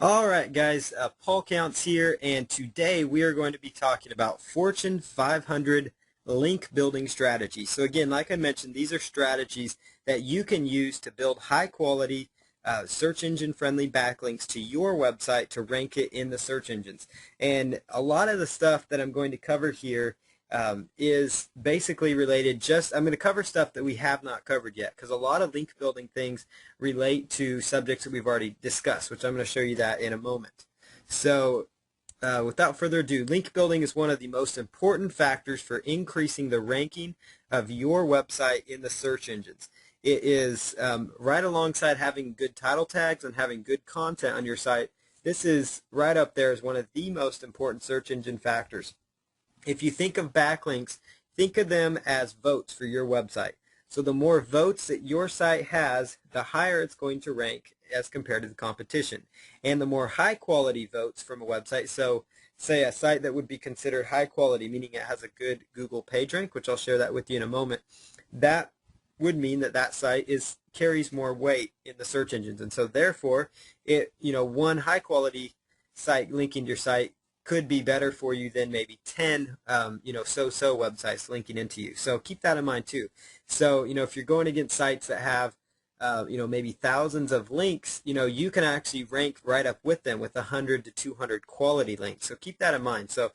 Alright guys, Paul Counts here, and today we are going to be talking about Fortune 500 link building strategies. So again, like I mentioned, these are strategies that you can use to build high quality search engine friendly backlinks to your website to rank it in the search engines. And a lot of the stuff that I'm going to cover here is basically related I'm going to cover stuff that we have not covered yet, because a lot of link building things relate to subjects that we've already discussed, which I'm going to show you that in a moment. So without further ado, link building is one of the most important factors for increasing the ranking of your website in the search engines. It is right alongside having good title tags and having good content on your site. This is right up there as one of the most important search engine factors. If you think of backlinks, think of them as votes for your website. So the more votes that your site has, the higher it's going to rank as compared to the competition. And the more high quality votes from a website, so say a site that would be considered high quality, meaning it has a good Google PageRank, which I'll share that with you in a moment, that would mean that that site carries more weight in the search engines. And so therefore, one high quality site linking to your site could be better for you than maybe 10 so-so websites linking into you. So keep that in mind too. So if you're going against sites that have maybe thousands of links, you can actually rank right up with them with 100 to 200 quality links. So keep that in mind. So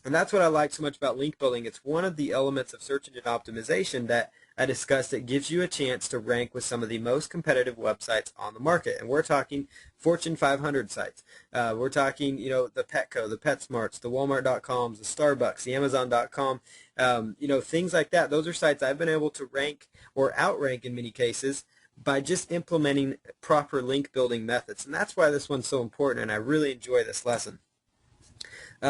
and that's what I like so much about link building. It's one of the elements of search engine optimization that I discussed that gives you a chance to rank with some of the most competitive websites on the market. And we're talking Fortune 500 sites. We're talking, the Petco, the PetSmarts, the Walmart.coms, the Starbucks, the Amazon.com, things like that. Those are sites I've been able to rank or outrank in many cases by just implementing proper link building methods. And that's why this one's so important, and I really enjoy this lesson.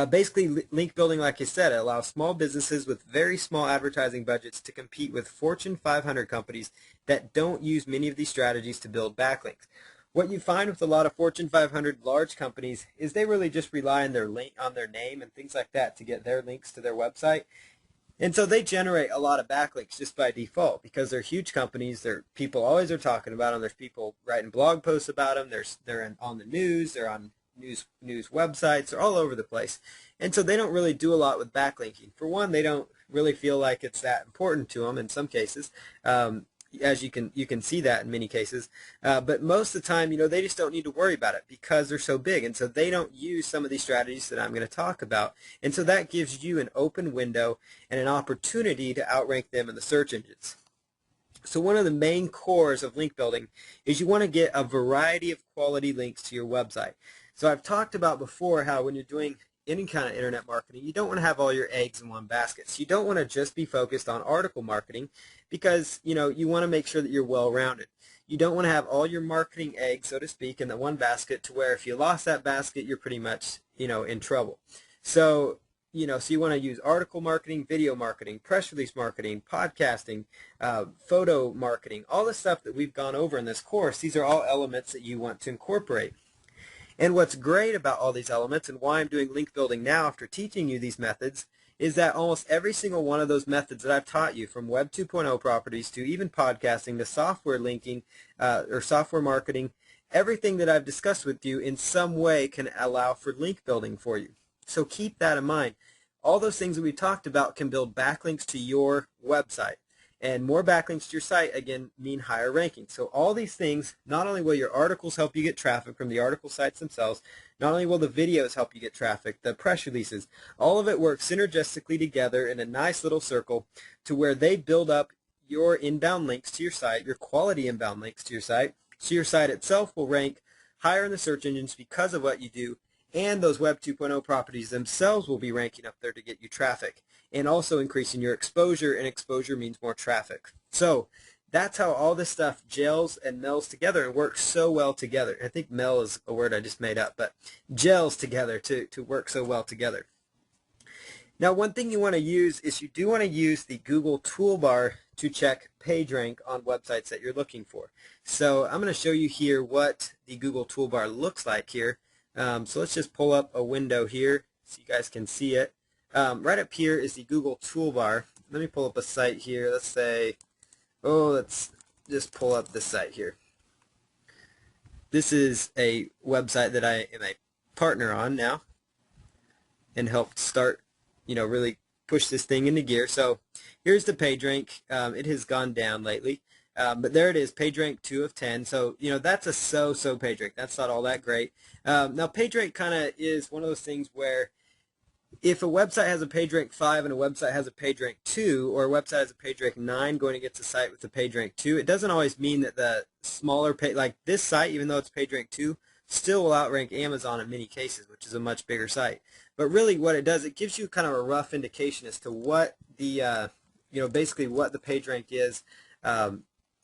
Basically, link building, like I said, it allows small businesses with very small advertising budgets to compete with Fortune 500 companies that don't use many of these strategies to build backlinks. What you find with a lot of Fortune 500 large companies is they really just rely on their name and things like that to get their links to their website. And so they generate a lot of backlinks just by default because they're huge companies. People always are talking about them. There's people writing blog posts about them. They're on the news. They're on news websites. They're all over the place. And so they don't really do a lot with backlinking. For one, they don't really feel like it's that important to them in some cases, as you can see that in many cases. But most of the time, they just don't need to worry about it because they're so big. And so they don't use some of these strategies that I'm going to talk about. And so that gives you an open window and an opportunity to outrank them in the search engines. So one of the main cores of link building is you want to get a variety of quality links to your website. So I've talked about before how when you're doing any kind of internet marketing, you don't want to have all your eggs in one basket. So you don't want to just be focused on article marketing because, you want to make sure that you're well-rounded. You don't want to have all your marketing eggs, so to speak, in that one basket to where if you lost that basket, you're pretty much, in trouble. So so you want to use article marketing, video marketing, press release marketing, podcasting, photo marketing, all the stuff that we've gone over in this course. These are all elements that you want to incorporate. And what's great about all these elements and why I'm doing link building now after teaching you these methods is that almost every single one of those methods that I've taught you, from Web 2.0 properties to even podcasting to software linking or software marketing, everything that I've discussed with you in some way can allow for link building for you. So keep that in mind. All those things that we talked about can build backlinks to your website. And more backlinks to your site, again, mean higher ranking. So all these things, not only will your articles help you get traffic from the article sites themselves, not only will the videos help you get traffic, the press releases, all of it works synergistically together in a nice little circle to where they build up your inbound links to your site, your quality inbound links to your site. So your site itself will rank higher in the search engines because of what you do, and those Web 2.0 properties themselves will be ranking up there to get you traffic and also increasing your exposure, and exposure means more traffic. So that's how all this stuff gels and melds together and works so well together. I think mel is a word I just made up, but gels together to work so well together. Now, one thing you want to use is you do want to use the Google toolbar to check PageRank on websites that you're looking for. So I'm going to show you here what the Google toolbar looks like here. So let's just pull up a window here so you guys can see it. Right up here is the Google toolbar. Let me pull up a site here. Let's just pull up this site here. this is a website that I am a partner on now and helped start, really push this thing into gear. So here's the PageRank. It has gone down lately, but there it is, PageRank 2 of 10. So that's a so-so PageRank. That's not all that great. Now PageRank kind of is one of those things where if a website has a PageRank 5 and a website has a PageRank 2, or a website has a PageRank 9 going against a site with a PageRank 2, it doesn't always mean that the smaller page, like this site, even though it's PageRank 2, still will outrank Amazon in many cases, which is a much bigger site. But really what it does, it gives you kind of a rough indication as to what the, basically what the PageRank is.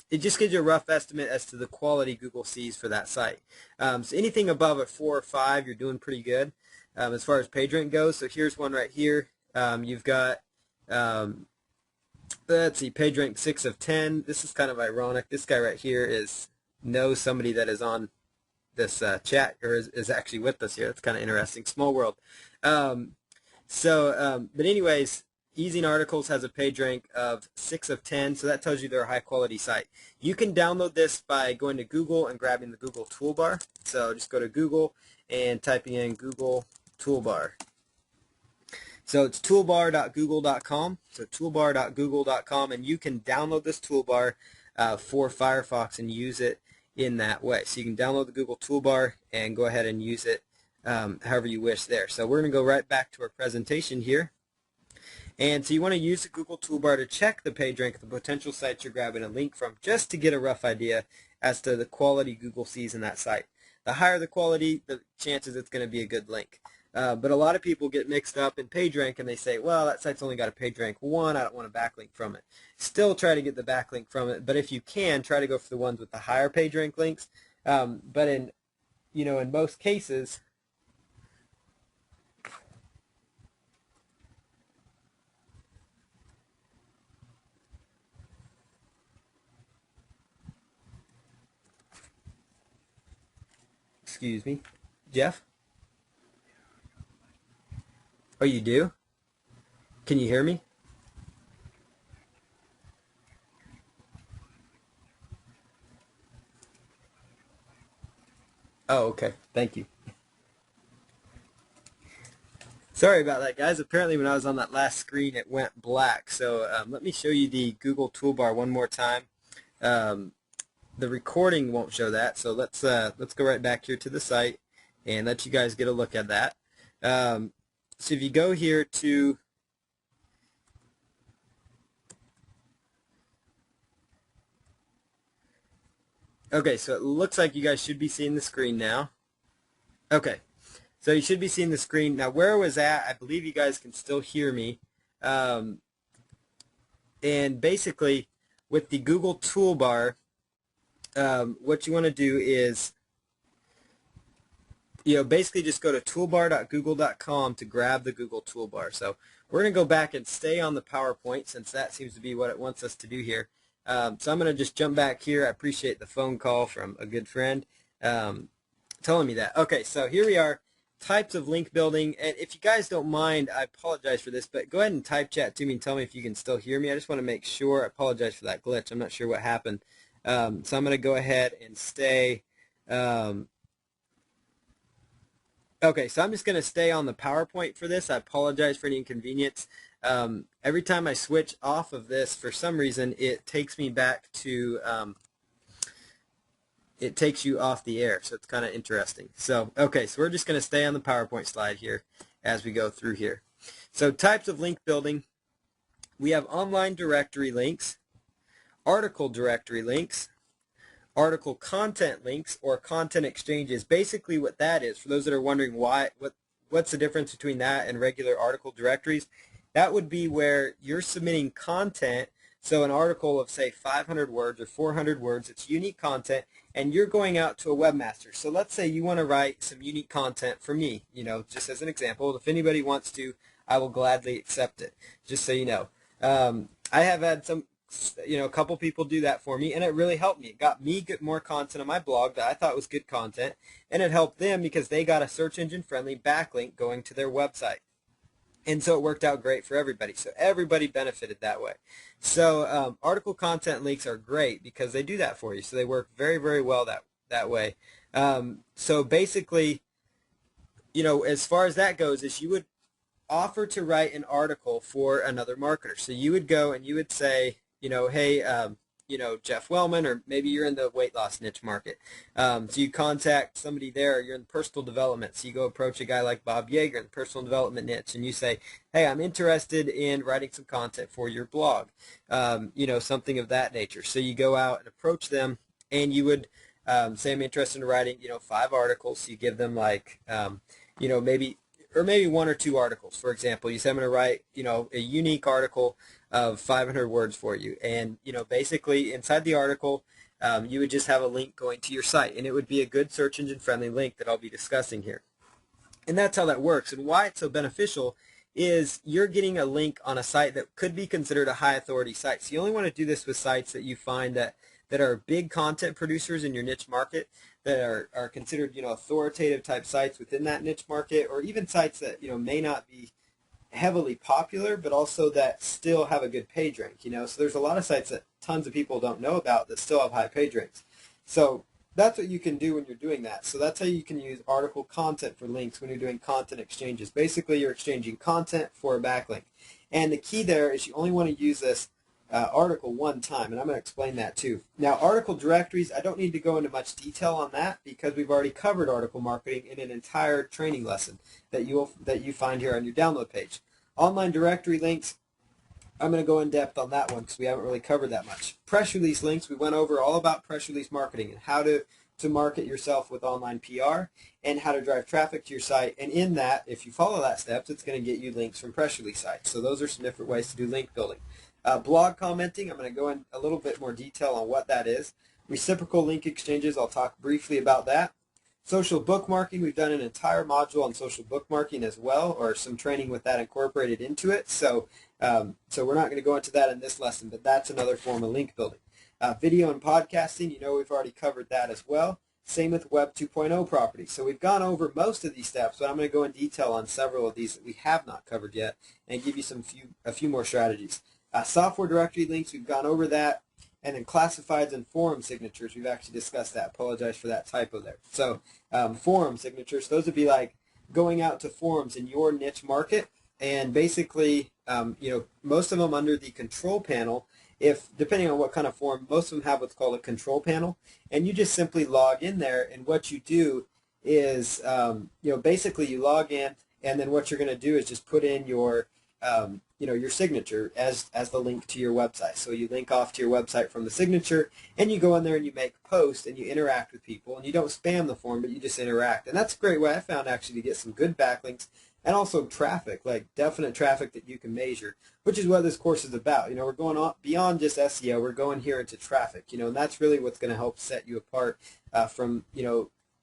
It just gives you a rough estimate as to the quality Google sees for that site. So anything above a 4 or 5, you're doing pretty good as far as PageRank goes. So here's one right here. You've got, let's see, PageRank 6 of 10. This is kind of ironic. This guy right here knows somebody that is on this chat, or is actually with us here. That's kind of interesting. Small world. But anyways, Easing Articles has a PageRank of 6 of 10, so that tells you they're a high-quality site. You can download this by going to Google and grabbing the Google toolbar. So just go to Google and typing in Google toolbar. So it's toolbar.google.com. So toolbar.google.com, and you can download this toolbar for Firefox and use it in that way. So you can download the Google toolbar and go ahead and use it however you wish there. So we're going to go right back to our presentation here. And so you want to use the Google toolbar to check the PageRank of the potential sites you're grabbing a link from, just to get a rough idea as to the quality Google sees in that site. The higher the quality, the chances it's going to be a good link. But a lot of people get mixed up in PageRank and they say, well, that site's only got a PageRank 1, I don't want a backlink from it. Still try to get the backlink from it, but if you can, try to go for the ones with the higher PageRank links. But in most cases, excuse me, Jeff? Oh, you do? Can you hear me? Oh, okay. Thank you. Sorry about that, guys. Apparently when I was on that last screen, it went black. So let me show you the Google toolbar one more time. The recording won't show that, so let's go right back here to the site and let you guys get a look at that. So if you go here to okay, so it looks like you guys should be seeing the screen now. Okay, so you should be seeing the screen. Now where I was at, I believe you guys can still hear me. And basically with the Google toolbar, what you want to do is basically just go to toolbar.google.com to grab the Google toolbar. So we're going to go back and stay on the PowerPoint since that seems to be what it wants us to do here. So I'm going to just jump back here. I appreciate the phone call from a good friend telling me that. Okay, so here we are, types of link building. And if you guys don't mind, I apologize for this, but go ahead and type chat to me and tell me if you can still hear me. I just want to make sure. I apologize for that glitch. I'm not sure what happened. So I'm going to go ahead and stay. Okay, so I'm just going to stay on the PowerPoint for this. I apologize for any inconvenience. Every time I switch off of this, for some reason, it takes me back to, it takes you off the air, so it's kind of interesting. So, okay, so we're just going to stay on the PowerPoint slide here as we go through here. So types of link building, we have online directory links, article directory links, article content links, or content exchanges. Basically what that is, for those that are wondering what's the difference between that and regular article directories, that would be where you're submitting content, so an article of say 500 words or 400 words, it's unique content, and you're going out to a webmaster. So let's say you want to write some unique content for me, just as an example. If anybody wants to, I will gladly accept it, just so you know. I have had a couple people do that for me, and it really helped me. It got me more content on my blog that I thought was good content, and it helped them because they got a search engine friendly backlink going to their website. And so it worked out great for everybody. So everybody benefited that way. So article content links are great because they do that for you. So they work very, very well that way. So basically, as far as that goes, is you would offer to write an article for another marketer. So you would go and you would say, hey, Jeff Wellman, or maybe you're in the weight loss niche market. So you contact somebody there, you're in personal development. So you go approach a guy like Bob Yeager in the personal development niche and you say, hey, I'm interested in writing some content for your blog, something of that nature. So you go out and approach them and you would say, I'm interested in writing, 5 articles. So you give them like, maybe 1 or 2 articles. For example, you say, I'm going to write, a unique article of 500 words for you. And, basically inside the article, you would just have a link going to your site. And it would be a good search engine friendly link that I'll be discussing here. And that's how that works. And why it's so beneficial is you're getting a link on a site that could be considered a high authority site. So you only want to do this with sites that you find that are big content producers in your niche market, that are considered, authoritative type sites within that niche market, or even sites that, may not be heavily popular, but also that still have a good page rank, So there's a lot of sites that tons of people don't know about that still have high page ranks. So that's what you can do when you're doing that. So that's how you can use article content for links when you're doing content exchanges. Basically, you're exchanging content for a backlink. And the key there is you only want to use this article one time, and I'm going to explain that too. Now, article directories, I don't need to go into much detail on that because we've already covered article marketing in an entire training lesson that you find here on your download page. Online directory links, I'm going to go in depth on that one because we haven't really covered that much. Press release links, we went over all about press release marketing and how to market yourself with online PR and how to drive traffic to your site. And in that, if you follow that steps, it's going to get you links from press release sites. So those are some different ways to do link building. Blog commenting, I'm going to go in a little bit more detail on what that is. Reciprocal link exchanges, I'll talk briefly about that. Social bookmarking, we've done an entire module on social bookmarking as well, or some training with that incorporated into it. So we're not going to go into that in this lesson, but that's another form of link building. Video and podcasting, we've already covered that as well. Same with Web 2.0 properties. So we've gone over most of these steps, but I'm going to go in detail on several of these that we have not covered yet and give you a few more strategies. Software directory links, we've gone over that. And then classifieds and forum signatures, we've actually discussed that. Apologize for that typo there. So forum signatures, those would be like going out to forums in your niche market. And basically, most of them under the control panel, depending on what kind of forum, most of them have what's called a control panel. And you just simply log in there. And what you do is, basically you log in. And then what you're going to do is just put in your your signature as the link to your website. So you link off to your website from the signature, and you go in there and you make posts and you interact with people, and you don't spam the form, but you just interact. And that's a great way I found actually to get some good backlinks and also traffic, like definite traffic that you can measure, which is what this course is about. We're going on beyond just SEO. We're going here into traffic, and that's really what's going to help set you apart from,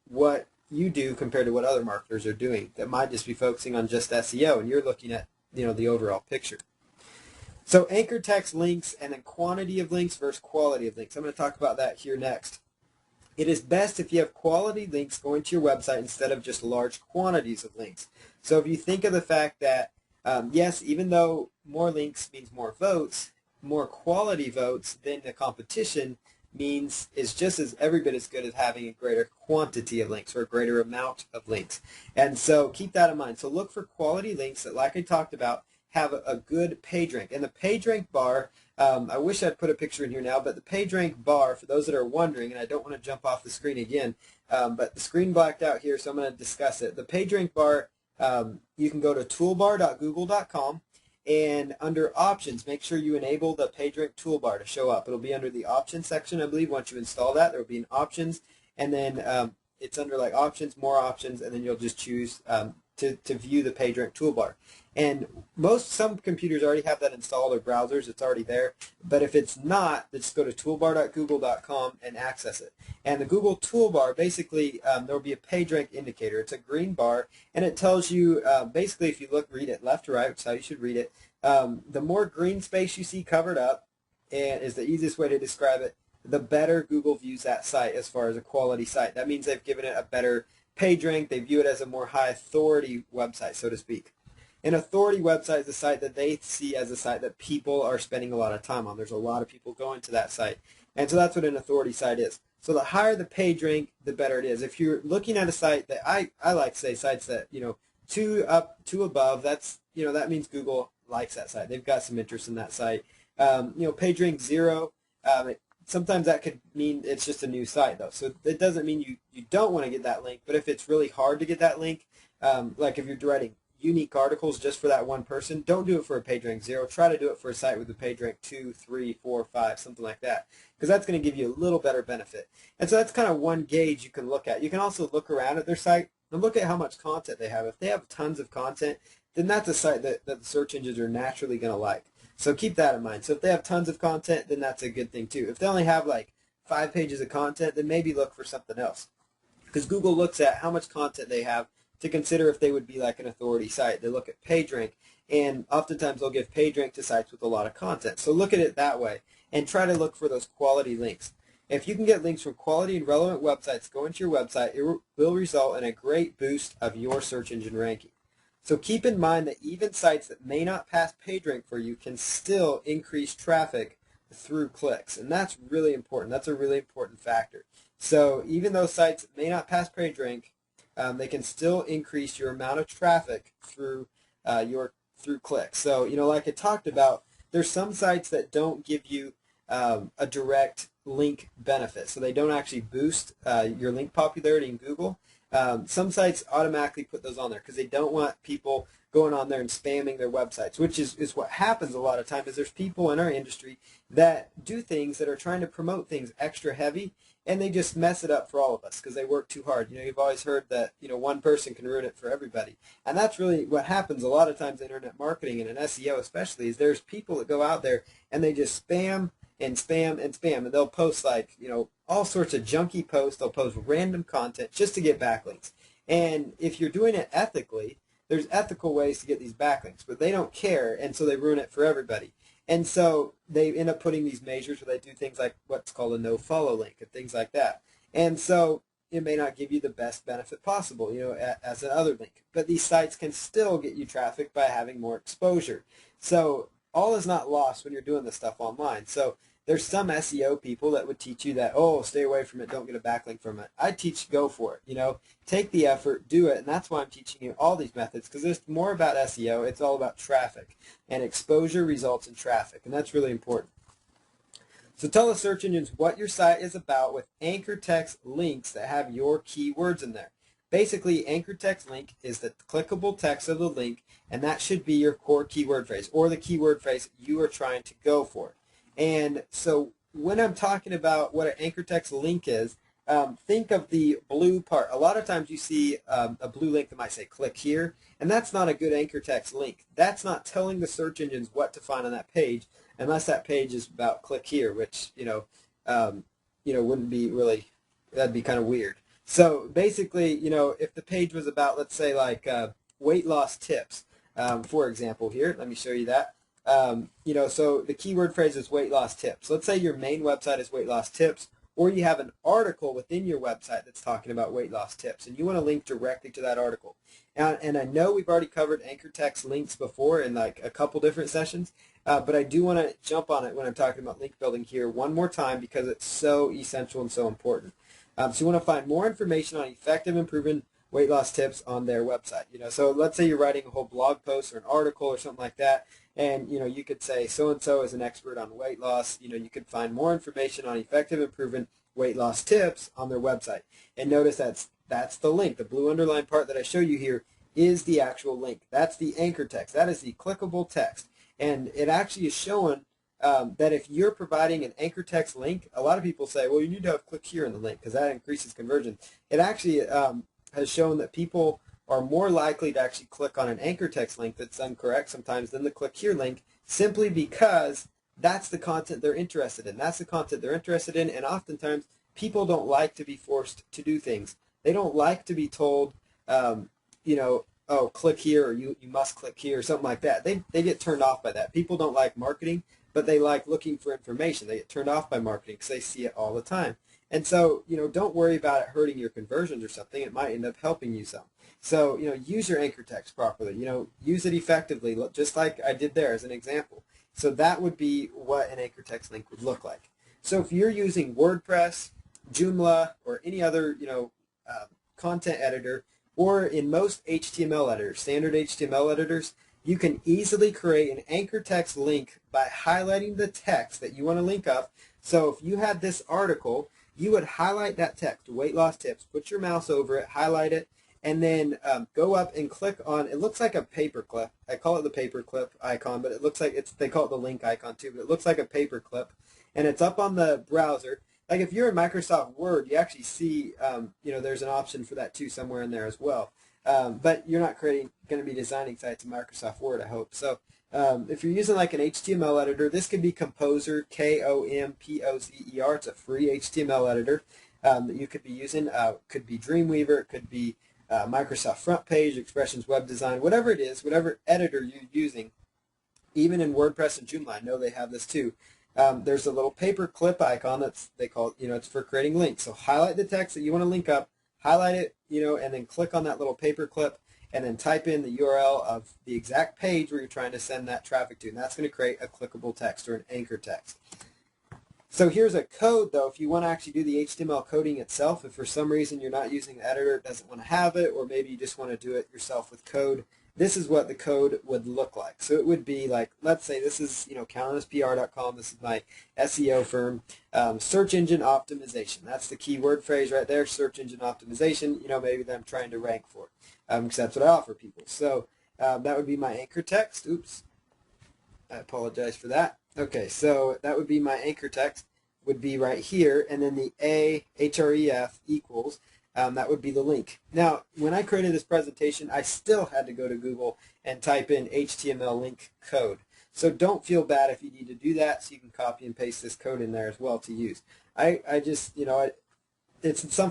what you do compared to what other marketers are doing that might just be focusing on just SEO, and you're looking at the overall picture. So anchor text links and then quantity of links versus quality of links. I'm going to talk about that here next. It is best if you have quality links going to your website instead of just large quantities of links. So if you think of the fact that, yes, even though more links means more votes, more quality votes than the competition is just as every bit as good as having a greater quantity of links or a greater amount of links. And so keep that in mind. So look for quality links that, like I talked about, have a good page rank. And the page rank bar, I wish I'd put a picture in here now, but the page rank bar, for those that are wondering, and I don't want to jump off the screen again, but the screen blacked out here, so I'm going to discuss it. The page rank bar, you can go to toolbar.google.com. And under options, make sure you enable the PageRank toolbar to show up. It'll be under the options section, I believe. Once you install that, there will be an options, and then it's under like options, more options, and then you'll just choose to view the PageRank toolbar. And some computers already have that installed, or browsers, it's already there. But if it's not, just go to toolbar.google.com and access it. And the Google toolbar, basically, there will be a PageRank indicator. It's a green bar, and it tells you, basically, if you read it left to right, which is how you should read it, the more green space you see covered up, and is the easiest way to describe it, the better Google views that site as far as a quality site. That means they've given it a better page rank. They view it as a more high authority website, so to speak. An authority website is a site that they see as a site that people are spending a lot of time on. There's a lot of people going to that site. And so that's what an authority site is. So the higher the page rank, the better it is. If you're looking at a site that I like to say sites that, 2 up, 2 above, that's, that means Google likes that site. They've got some interest in that site. Page rank 0, sometimes that could mean it's just a new site though. So it doesn't mean you don't want to get that link, but if it's really hard to get that link, like if you're writing unique articles just for that one person, don't do it for a page rank 0. Try to do it for a site with a page rank 2, 3, 4, 5, something like that, because that's going to give you a little better benefit. And so that's kind of one gauge you can look at. You can also look around at their site and look at how much content they have. If they have tons of content, then that's a site that the search engines are naturally going to like. So keep that in mind. So if they have tons of content, then that's a good thing too. If they only have like 5 pages of content, then maybe look for something else, because Google looks at how much content they have to consider if they would be like an authority site. They look at page rank, and oftentimes they'll give page rank to sites with a lot of content. So look at it that way and try to look for those quality links. If you can get links from quality and relevant websites going to your website, it will result in a great boost of your search engine ranking. So keep in mind that even sites that may not pass PageRank for you can still increase traffic through clicks, and that's really important. That's a really important factor. So even though sites may not pass PageRank, they can still increase your amount of traffic through through clicks. So like I talked about, there's some sites that don't give you a direct link benefit, so they don't actually boost your link popularity in Google. Some sites automatically put those on there because they don't want people going on there and spamming their websites, which is what happens a lot of times. Is there's people in our industry that do things that are trying to promote things extra heavy, and they just mess it up for all of us because they work too hard. You've always heard that one person can ruin it for everybody, and that's really what happens a lot of times in internet marketing and in SEO especially. Is there's people that go out there and they just spam and spam and spam, and they'll post like all sorts of junky posts. They'll post random content just to get backlinks. And if you're doing it ethically, there's ethical ways to get these backlinks, but they don't care, and so they ruin it for everybody. And so they end up putting these measures where they do things like what's called a no-follow link and things like that. And so it may not give you the best benefit possible, as another link. But these sites can still get you traffic by having more exposure. So all is not lost when you're doing this stuff online. So there's some SEO people that would teach you that, oh, stay away from it, don't get a backlink from it. I teach go for it, take the effort, do it, and that's why I'm teaching you all these methods, because it's more about SEO. It's all about traffic, and exposure results in traffic, and that's really important. So tell the search engines what your site is about with anchor text links that have your keywords in there. Basically, anchor text link is the clickable text of the link, and that should be your core keyword phrase, or the keyword phrase you are trying to go for. And so when I'm talking about what an anchor text link is, think of the blue part. A lot of times you see a blue link that might say click here, and that's not a good anchor text link. That's not telling the search engines what to find on that page, unless that page is about click here, which wouldn't be really, that'd be kind of weird. So basically, if the page was about, let's say, like weight loss tips, for example here, let me show you that. So the keyword phrase is weight loss tips. Let's say your main website is weight loss tips, or you have an article within your website that's talking about weight loss tips, and you want to link directly to that article. And I know we've already covered anchor text links before in like a couple different sessions, but I do want to jump on it when I'm talking about link building here one more time because it's so essential and so important. So you want to find more information on effective and proven weight loss tips on their website. So let's say you're writing a whole blog post or an article or something like that, and you could say so-and-so is an expert on weight loss. You could find more information on effective and proven weight loss tips on their website. And notice that's the link. The blue underline part that I show you here is the actual link. That's the anchor text. That is the clickable text. And it actually is showing that if you're providing an anchor text link, a lot of people say, well, you need to have click here in the link because that increases conversion. It actually has shown that people are more likely to actually click on an anchor text link that's incorrect sometimes than the click here link, simply because that's the content they're interested in. That's the content they're interested in, and oftentimes people don't like to be forced to do things. They don't like to be told, oh, click here, or you must click here, or something like that. They get turned off by that. People don't like marketing but they like looking for information. They get turned off by marketing because they see it all the time. And so, don't worry about it hurting your conversions or something. It might end up helping you some. So, use your anchor text properly. Use it effectively, just like I did there as an example. So that would be what an anchor text link would look like. So if you're using WordPress, Joomla, or any other, content editor, or in most HTML editors, standard HTML editors, you can easily create an anchor text link by highlighting the text that you want to link up. So if you had this article, you would highlight that text, weight loss tips, put your mouse over it, highlight it, and then go up and click on, it looks like a paperclip. I call it the paperclip icon, but it looks like they call it the link icon too, but it looks like a paperclip. And it's up on the browser. Like if you're in Microsoft Word, you actually see, there's an option for that too somewhere in there as well. But you're not going to be designing sites in Microsoft Word, I hope. So if you're using like an HTML editor, this could be Composer, Kompozer. It's a free HTML editor that you could be using. Could be Dreamweaver, it could be Microsoft Front Page, Expressions Web Design, whatever it is, whatever editor you're using. Even in WordPress and Joomla, I know they have this too. There's a little paper clip icon they call it, it's for creating links. So highlight the text that you want to link up, highlight it, and then click on that little paper clip, and then type in the URL of the exact page where you're trying to send that traffic to, and that's going to create a clickable text or an anchor text. So here's a code, though, if you want to actually do the HTML coding itself. If for some reason you're not using an editor, it doesn't want to have it, or maybe you just want to do it yourself with code, this is what the code would look like. So it would be like, let's say this is, CalendusPR.com. This is my SEO firm. Search engine optimization. That's the keyword phrase right there, search engine optimization, maybe that I'm trying to rank for, because that's what I offer people. So that would be my anchor text. Oops. I apologize for that. Okay, so that would be my anchor text, would be right here, and then the href equals, that would be the link. Now, when I created this presentation, I still had to go to Google and type in HTML link code. So don't feel bad if you need to do that, so you can copy and paste this code in there as well to use. I just,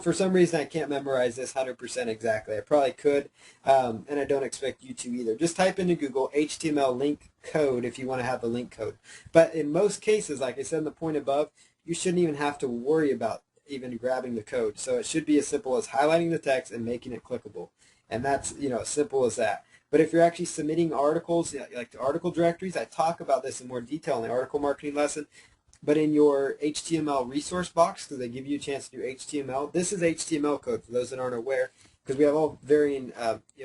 for some reason I can't memorize this 100% exactly. I probably could, and I don't expect you to either. Just type into Google HTML link code if you want to have the link code. But in most cases, like I said in the point above, you shouldn't even have to worry about even grabbing the code. So it should be as simple as highlighting the text and making it clickable. And that's, as simple as that. But if you're actually submitting articles, like the article directories, I talk about this in more detail in the article marketing lesson. But in your HTML resource box, because they give you a chance to do HTML, this is HTML code for those that aren't aware, because we have all varying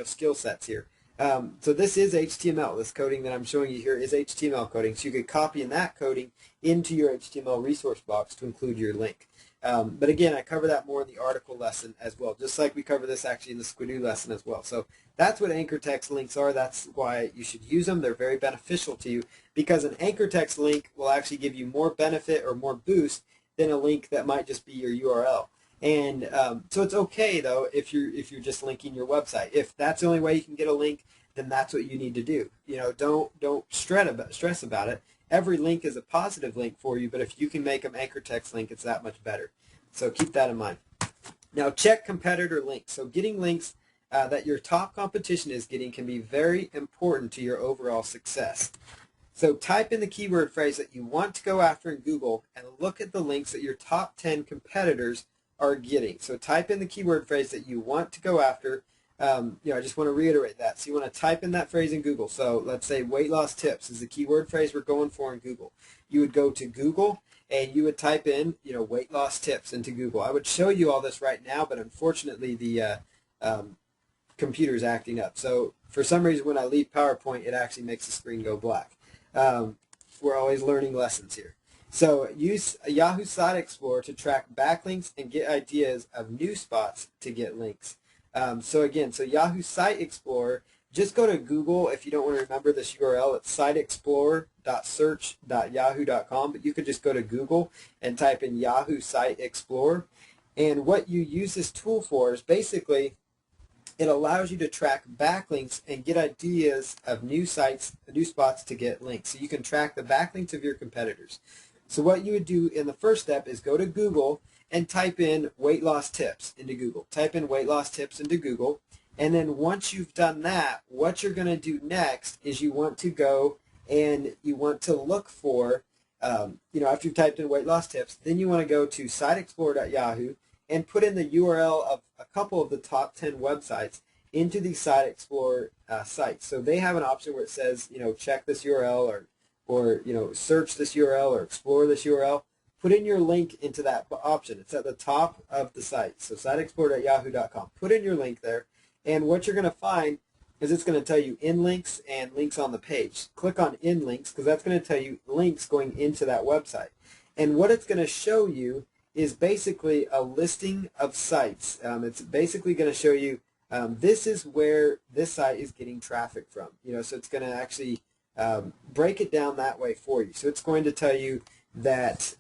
skill sets here. So this is HTML. This coding that I'm showing you here is HTML coding. So you could copy in that coding into your HTML resource box to include your link. But again, I cover that more in the article lesson as well, just like we cover this actually in the Squidoo lesson as well. So that's what anchor text links are. That's why you should use them. They're very beneficial to you, because an anchor text link will actually give you more benefit or more boost than a link that might just be your URL. And so it's okay, though, if you're just linking your website. If that's the only way you can get a link, then that's what you need to do. Don't stress about it. Every link is a positive link for you, but if you can make them anchor text link, it's that much better. So keep that in mind. Now check competitor links. So getting links that your top competition is getting can be very important to your overall success. So type in the keyword phrase that you want to go after in Google and look at the links that your top 10 competitors are getting. So type in the keyword phrase that you want to go after. I just want to reiterate that. So you want to type in that phrase in Google. So let's say weight loss tips is the keyword phrase we're going for in Google. You would go to Google and you would type in, weight loss tips into Google. I would show you all this right now, but unfortunately the computer's acting up. So for some reason when I leave PowerPoint, it actually makes the screen go black. We're always learning lessons here. So use Yahoo Site Explorer to track backlinks and get ideas of new spots to get links. So Yahoo Site Explorer, just go to Google if you don't want to remember this URL. It's siteexplorer.search.yahoo.com, but you could just go to Google and type in Yahoo Site Explorer. And what you use this tool for is basically it allows you to track backlinks and get ideas of new sites, new spots to get links. So you can track the backlinks of your competitors. So what you would do in the first step is go to Google and type in weight loss tips into Google. Type in weight loss tips into Google. And then once you've done that, what you're going to do next is you want to go and you want to look for, after you've typed in weight loss tips, then you want to go to siteexplorer.yahoo and put in the URL of a couple of the top 10 websites into the Site Explorer site. So they have an option where it says, check this URL or search this URL or explore this URL. Put in your link into that option. It's at the top of the site. So siteexplorer.yahoo.com. Put in your link there, and what you're going to find is it's going to tell you in links and links on the page. Click on in links because that's going to tell you links going into that website. And what it's going to show you is basically a listing of sites. It's basically going to show you this is where this site is getting traffic from. So it's going to actually break it down that way for you. So it's going to tell you that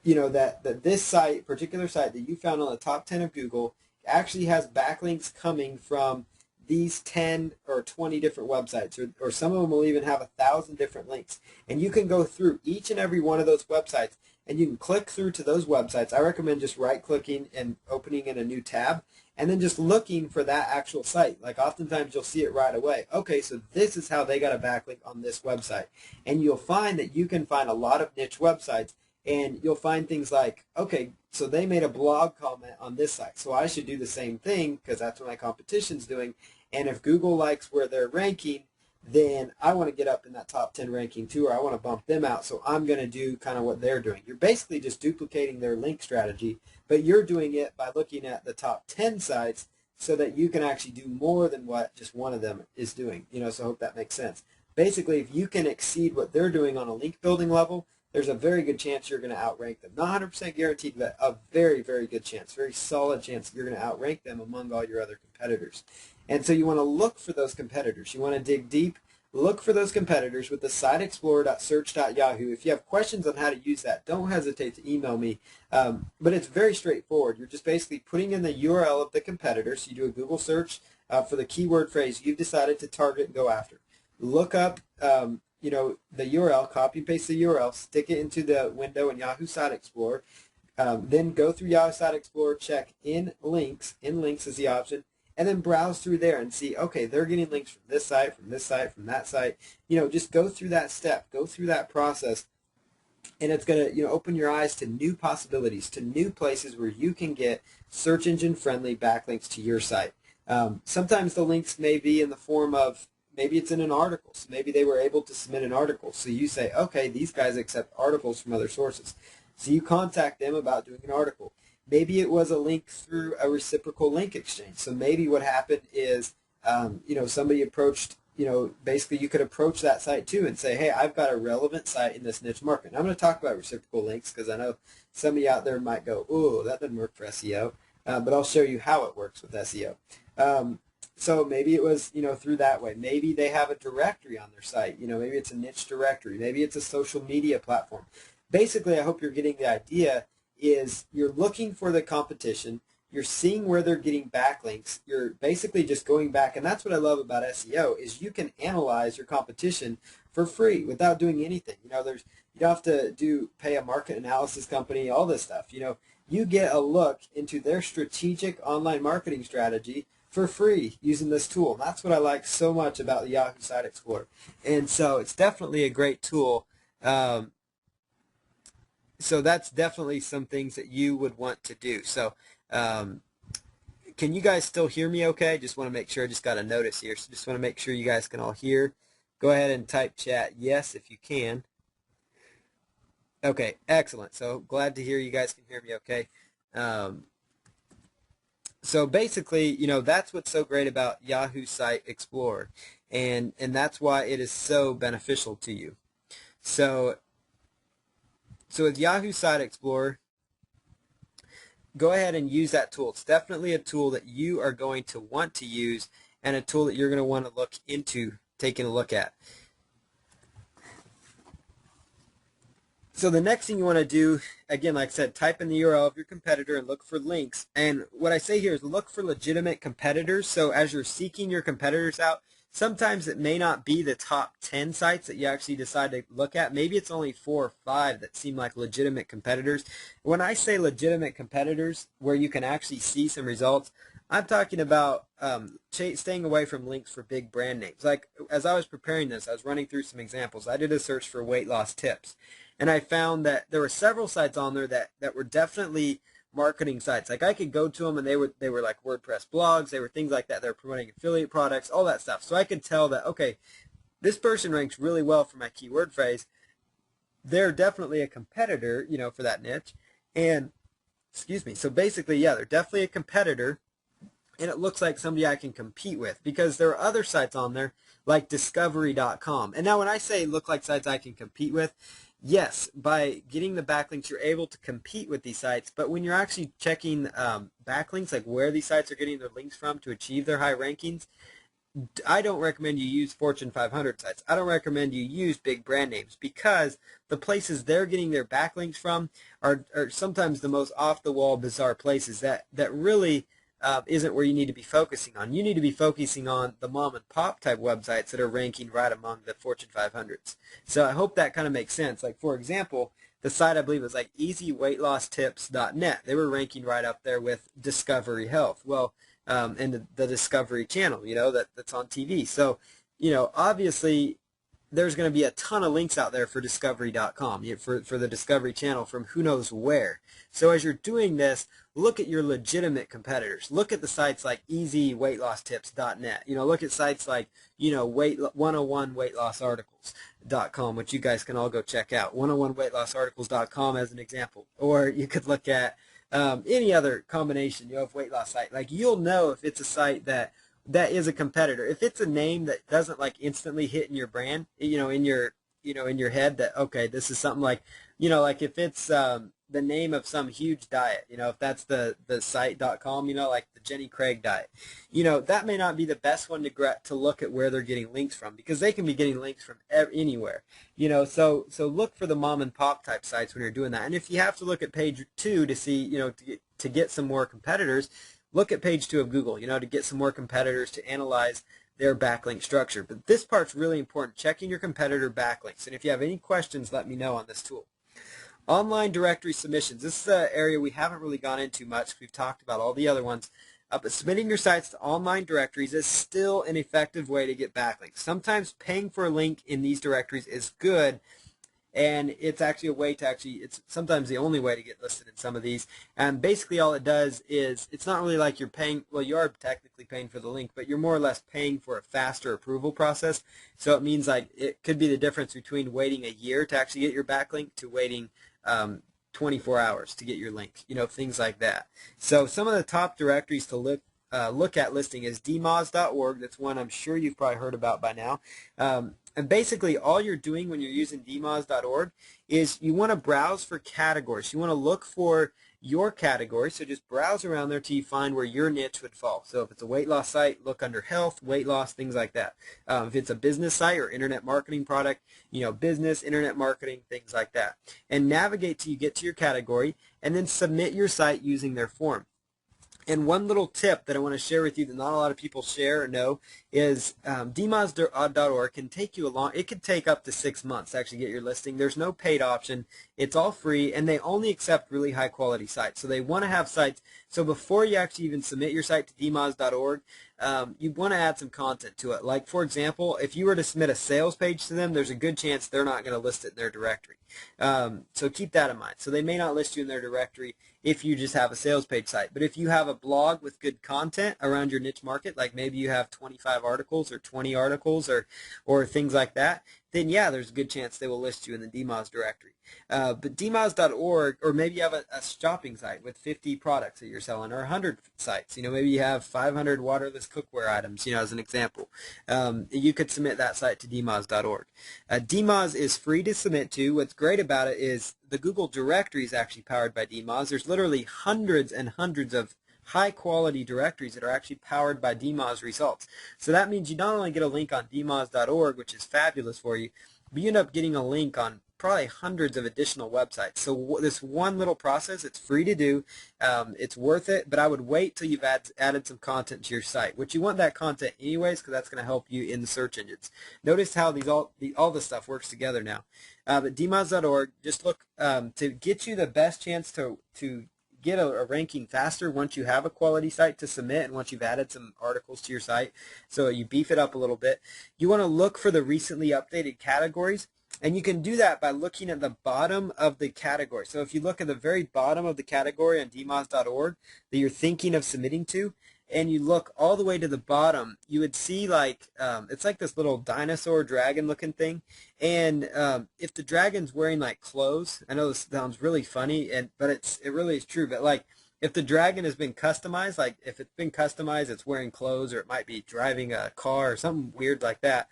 that this site, particular site that you found on the top 10 of Google, actually has backlinks coming from these 10 or 20 different websites, or some of them will even have 1,000 different links. And you can go through each and every one of those websites, and you can click through to those websites. I recommend just right-clicking and opening in a new tab, and then just looking for that actual site. Like oftentimes you'll see it right away. Okay, so this is how they got a backlink on this website. And you'll find that you can find a lot of niche websites, and you'll find things like, okay, so they made a blog comment on this site, so I should do the same thing because that's what my competition's doing. And if Google likes where they're ranking, then I want to get up in that top 10 ranking too, or I want to bump them out, so I'm going to do kind of what they're doing. You're basically just duplicating their link strategy, but you're doing it by looking at the top 10 sites so that you can actually do more than what just one of them is doing. So I hope that makes sense. Basically, if you can exceed what they're doing on a link building level, there's a very good chance you're going to outrank them. Not 100% guaranteed, but a very, very good chance, very solid chance that you're going to outrank them among all your other competitors. And so you want to look for those competitors. You want to dig deep, look for those competitors with the siteexplorer.search.yahoo. If you have questions on how to use that, don't hesitate to email me. But it's very straightforward. You're just basically putting in the URL of the competitor. So you do a Google search for the keyword phrase you've decided to target and go after. Look up the URL, copy and paste the URL, stick it into the window in Yahoo Site Explorer, then go through Yahoo Site Explorer, check in links is the option, and then browse through there and see, okay, they're getting links from this site, from that site. Just go through that step, go through that process, and it's going to open your eyes to new possibilities, to new places where you can get search engine friendly backlinks to your site. Sometimes the links may be in the form of, maybe it's in an article, so maybe they were able to submit an article. So you say, okay, these guys accept articles from other sources. So you contact them about doing an article. Maybe it was a link through a reciprocal link exchange. So maybe what happened is, somebody approached, basically you could approach that site too and say, hey, I've got a relevant site in this niche market. And I'm going to talk about reciprocal links because I know some of you out there might go, oh, that doesn't work for SEO. But I'll show you how it works with SEO. So maybe it was, through that way. Maybe they have a directory on their site. Maybe it's a niche directory. Maybe it's a social media platform. Basically, I hope you're getting the idea is you're looking for the competition. You're seeing where they're getting backlinks. You're basically just going back, and that's what I love about SEO is you can analyze your competition for free without doing anything. You don't have to pay a market analysis company, all this stuff. You get a look into their strategic online marketing strategy for free using this tool. And that's what I like so much about the Yahoo Site Explorer. And so it's definitely a great tool. So that's definitely some things that you would want to do. So can you guys still hear me okay? Just want to make sure. I just got a notice here. So just want to make sure you guys can all hear. Go ahead and type chat yes if you can. Okay, excellent. So glad to hear you guys can hear me okay. So basically, that's what's so great about Yahoo Site Explorer, and that's why it is so beneficial to you. So with Yahoo Site Explorer, go ahead and use that tool. It's definitely a tool that you are going to want to use and a tool that you're going to want to look into taking a look at. So the next thing you want to do, again, like I said, type in the URL of your competitor and look for links. And what I say here is look for legitimate competitors. So as you're seeking your competitors out, sometimes it may not be the top 10 sites that you actually decide to look at. Maybe it's only 4 or 5 that seem like legitimate competitors. When I say legitimate competitors where you can actually see some results, I'm talking about staying away from links for big brand names. Like as I was preparing this, I was running through some examples. I did a search for weight loss tips, and I found that there were several sites on there that were definitely marketing sites. Like I could go to them and they were like WordPress blogs, they were things like that. They were promoting affiliate products, all that stuff. So I could tell that, okay, this person ranks really well for my keyword phrase. They're definitely a competitor, you know, for that niche. And excuse me. So basically, yeah, they're definitely a competitor, and it looks like somebody I can compete with, because there are other sites on there like discovery.com. And now when I say look like sites I can compete with, yes, by getting the backlinks, you're able to compete with these sites. But when you're actually checking backlinks, like where these sites are getting their links from to achieve their high rankings, I don't recommend you use Fortune 500 sites. I don't recommend you use big brand names, because the places they're getting their backlinks from are sometimes the most off-the-wall, bizarre places that really isn't where you need to be focusing on. You need to be focusing on the mom-and-pop type websites that are ranking right among the Fortune 500s. So I hope that kind of makes sense. Like, for example, the site I believe was like easyweightLossTips.net. They were ranking right up there with Discovery Health. Well, and the Discovery Channel, you know, that's on TV. So, you know, obviously there's going to be a ton of links out there for discovery.com, for the Discovery Channel from who knows where. So as you're doing this, look at your legitimate competitors. Look at the sites like easyweightLossTips.net. You know, look at sites like, you know, 101weightlossarticles.com, which you guys can all go check out. 101weightlossarticles.com as an example. Or you could look at any other combination, you know, of weight loss site. Like, you'll know if it's a site that is a competitor. If it's a name that doesn't like instantly hit in your brand, you know, in your head that, okay, this is something like, you know, like if it's the name of some huge diet, you know, if that's the site.com, you know, like the Jenny Craig diet, you know, that may not be the best one to look at where they're getting links from, because they can be getting links from anywhere, you know. So look for the mom and pop type sites when you're doing that. And if you have to look at page 2 to see, you know, to get some more competitors, look at page 2 of Google, you know, to get some more competitors, to analyze their backlink structure. But this part's really important, checking your competitor backlinks. And if you have any questions, let me know on this tool. Online directory submissions. This is an area we haven't really gone into much. We've talked about all the other ones. But submitting your sites to online directories is still an effective way to get backlinks. Sometimes paying for a link in these directories is good, and it's actually a way to it's sometimes the only way to get listed in some of these. And basically all it does is, it's not really like you're paying, well, you are technically paying for the link, but you're more or less paying for a faster approval process. So it means like it could be the difference between waiting a year to actually get your backlink to waiting 24 hours to get your link, you know, things like that. So some of the top directories to look at listing is dmoz.org. That's one I'm sure you've probably heard about by now. And basically all you're doing when you're using dmoz.org is you want to browse for categories. You want to look for your category, so just browse around there till you find where your niche would fall. So if it's a weight loss site, look under health, weight loss, things like that. If it's a business site or internet marketing product, you know, business, internet marketing, things like that. And navigate till you get to your category, and then submit your site using their form. And one little tip that I want to share with you that not a lot of people share or know is dmoz.org can take you it could take up to 6 months to actually get your listing. There's no paid option. It's all free, and they only accept really high quality sites. So they want to have sites. So before you actually even submit your site to dmoz.org, you want to add some content to it. Like, for example, if you were to submit a sales page to them, there's a good chance they're not going to list it in their directory. So keep that in mind. So they may not list you in their directory if you just have a sales page site. But if you have a blog with good content around your niche market, like maybe you have 25 articles or 20 articles or things like that, then yeah, there's a good chance they will list you in the DMOZ directory. But dmoz.org, or maybe you have a shopping site with 50 products that you're selling, or 100 sites. You know, maybe you have 500 waterless cookware items, you know, as an example. You could submit that site to dmoz.org. dmoz is free to submit to. What's great about it is the Google directory is actually powered by dmoz. There's literally hundreds and hundreds of high-quality directories that are actually powered by dmoz results. So that means you not only get a link on dmoz.org, which is fabulous for you, but you end up getting a link on probably hundreds of additional websites. So this one little process, it's free to do. It's worth it, but I would wait till you've added some content to your site, which you want that content anyways, because that's going to help you in the search engines. Notice how all this stuff works together now. But dmoz.org, just look to get you the best chance to get a ranking faster once you have a quality site to submit and once you've added some articles to your site. So you beef it up a little bit. You want to look for the recently updated categories. And you can do that by looking at the bottom of the category. So if you look at the very bottom of the category on dmoz.org that you're thinking of submitting to, and you look all the way to the bottom, you would see like, it's like this little dinosaur dragon looking thing. And if the dragon's wearing like clothes, I know this sounds really funny, but it really is true. But like if the dragon has been customized, like if it's been customized, it's wearing clothes, or it might be driving a car or something weird like that,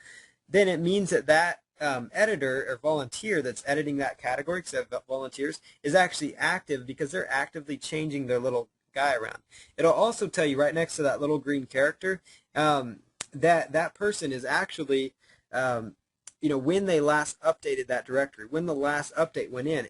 then it means that editor or volunteer that's editing that category, because volunteers, is actually active because they're actively changing their little guy around. It'll also tell you right next to that little green character that person is actually when they last updated that directory, when the last update went in,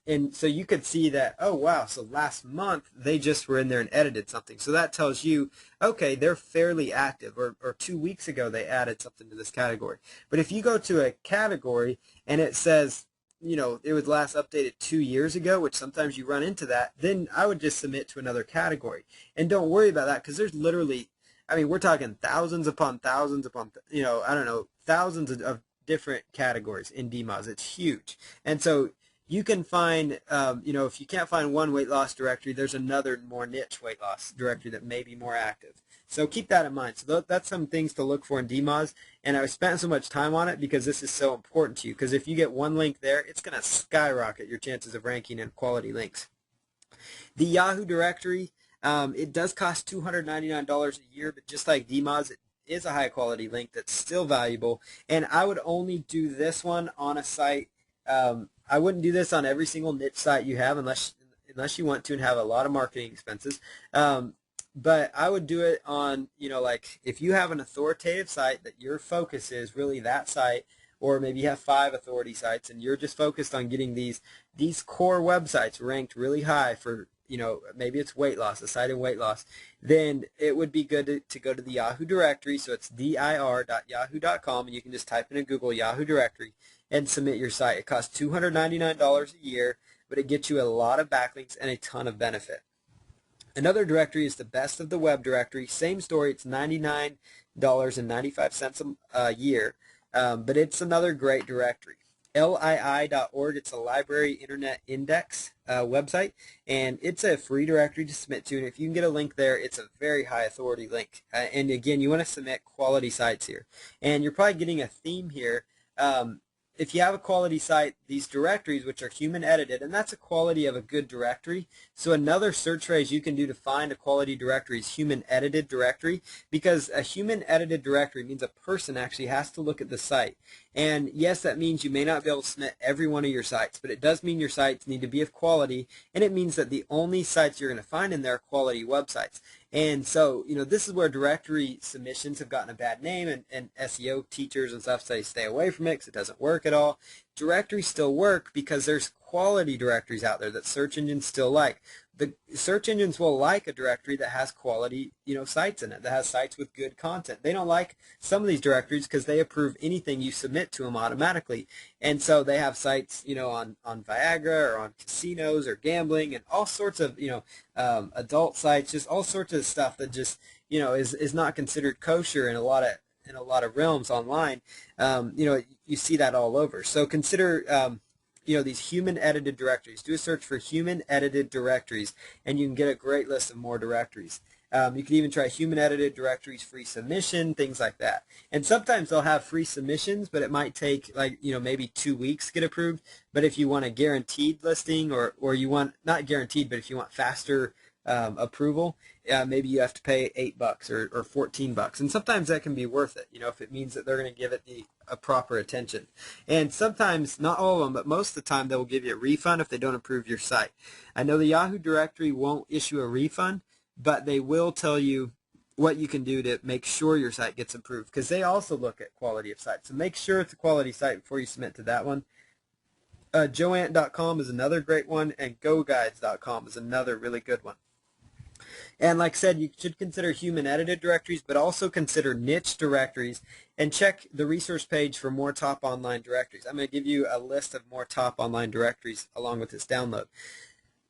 and so you could see that, oh wow, so last month they just were in there and edited something. So that tells you, okay, they're fairly active, or 2 weeks ago they added something to this category. But if you go to a category and it says, it was last updated 2 years ago, which sometimes you run into that, then I would just submit to another category. And don't worry about that, because there's literally, we're talking thousands upon thousands upon, thousands of different categories in DMOZ. It's huge. And so you can find, if you can't find one weight loss directory, there's another more niche weight loss directory that may be more active. So keep that in mind. So that's some things to look for in DMOZ, and I spent so much time on it because this is so important to you, because if you get one link there, it's going to skyrocket your chances of ranking in quality links. The Yahoo directory, it does cost $299 a year, but just like DMOZ, it is a high quality link that's still valuable, and I would only do this one on a site. I wouldn't do this on every single niche site you have unless you want to and have a lot of marketing expenses. But I would do it on, like if you have an authoritative site that your focus is really that site, or maybe you have 5 authority sites and you're just focused on getting these core websites ranked really high for, maybe it's weight loss, a site in weight loss, then it would be good to go to the Yahoo directory. So it's dir.yahoo.com, and you can just type in Google Yahoo directory and submit your site. It costs $299 a year, but it gets you a lot of backlinks and a ton of benefit. Another directory is the Best of the Web directory. Same story, it's $99.95 a year, but it's another great directory. LII.org, it's a library internet index website, and it's a free directory to submit to, and if you can get a link there, it's a very high authority link. And again, you want to submit quality sites here. And you're probably getting a theme here. If you have a quality site, these directories, which are human edited, and that's a quality of a good directory. So another search phrase you can do to find a quality directory is human edited directory, because a human edited directory means a person actually has to look at the site. And yes, that means you may not be able to submit every one of your sites, but it does mean your sites need to be of quality, and it means that the only sites you're going to find in there are quality websites. And so, this is where directory submissions have gotten a bad name, and SEO teachers and stuff say stay away from it because it doesn't work at all. Directories still work because there's quality directories out there that search engines still like. The search engines will like a directory that has quality, sites in it, that has sites with good content. They don't like some of these directories because they approve anything you submit to them automatically. And so they have sites, on Viagra or on casinos or gambling and all sorts of, adult sites, just all sorts of stuff that just, is not considered kosher in a lot of realms online. You see that all over. So consider these human edited directories. Do a search for human edited directories, and you can get a great list of more directories. You can even try human edited directories, free submission, things like that. And sometimes they'll have free submissions, but it might take maybe 2 weeks to get approved. But if you want a guaranteed listing, or you want, not guaranteed, but if you want faster approval, maybe you have to pay $8 or $14, and sometimes that can be worth it, if it means that they're going to give it a proper attention. And sometimes, not all of them, but most of the time, they will give you a refund if they don't approve your site. I know the Yahoo directory won't issue a refund, but they will tell you what you can do to make sure your site gets approved, because they also look at quality of sites. So make sure it's a quality site before you submit to that one. Joant.com is another great one, and GoGuides.com is another really good one. And like I said, you should consider human edited directories, but also consider niche directories, and check the resource page for more top online directories. I'm going to give you a list of more top online directories along with this download.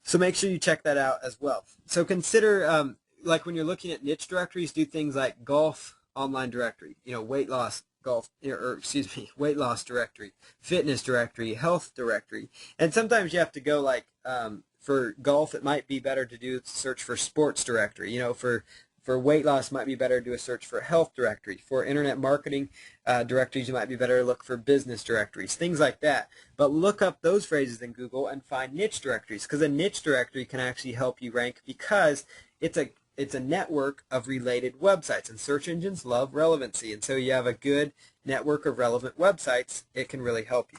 So make sure you check that out as well. So consider, like when you're looking at niche directories, do things like golf online directory, weight loss golf, or excuse me, weight loss directory, fitness directory, health directory. And sometimes you have to go like, for golf, it might be better to do search for sports directory. For weight loss, it might be better to do a search for health directory. For internet marketing directories, you might be better to look for business directories, things like that. But look up those phrases in Google and find niche directories, because a niche directory can actually help you rank because it's a network of related websites, and search engines love relevancy. And so you have a good network of relevant websites, it can really help you.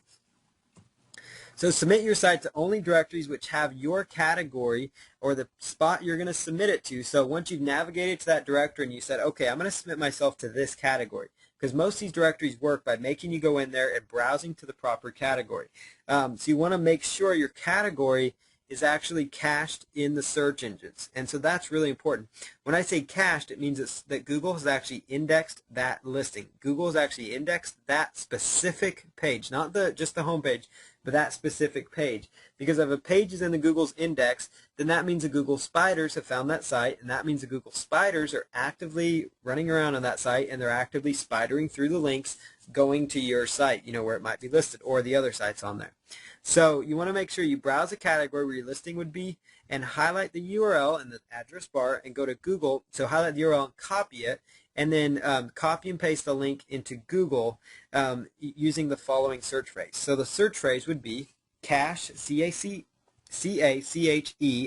So submit your site to only directories which have your category or the spot you're going to submit it to. So once you've navigated to that directory and you said, okay, I'm going to submit myself to this category, because most of these directories work by making you go in there and browsing to the proper category. So you want to make sure your category is actually cached in the search engines. And so that's really important. When I say cached, it means that Google has actually indexed that listing. Google has actually indexed that specific page, not just the home page, but that specific page. Because if a page is in the Google's index, then that means the Google spiders have found that site, and that means the Google spiders are actively running around on that site, and they're actively spidering through the links going to your site, where it might be listed, or the other sites on there. So you want to make sure you browse a category where your listing would be and highlight the URL in the address bar and go to Google. So highlight the URL and copy it, and then copy and paste the link into Google using the following search phrase. So the search phrase would be cache, C-A-C-H-E,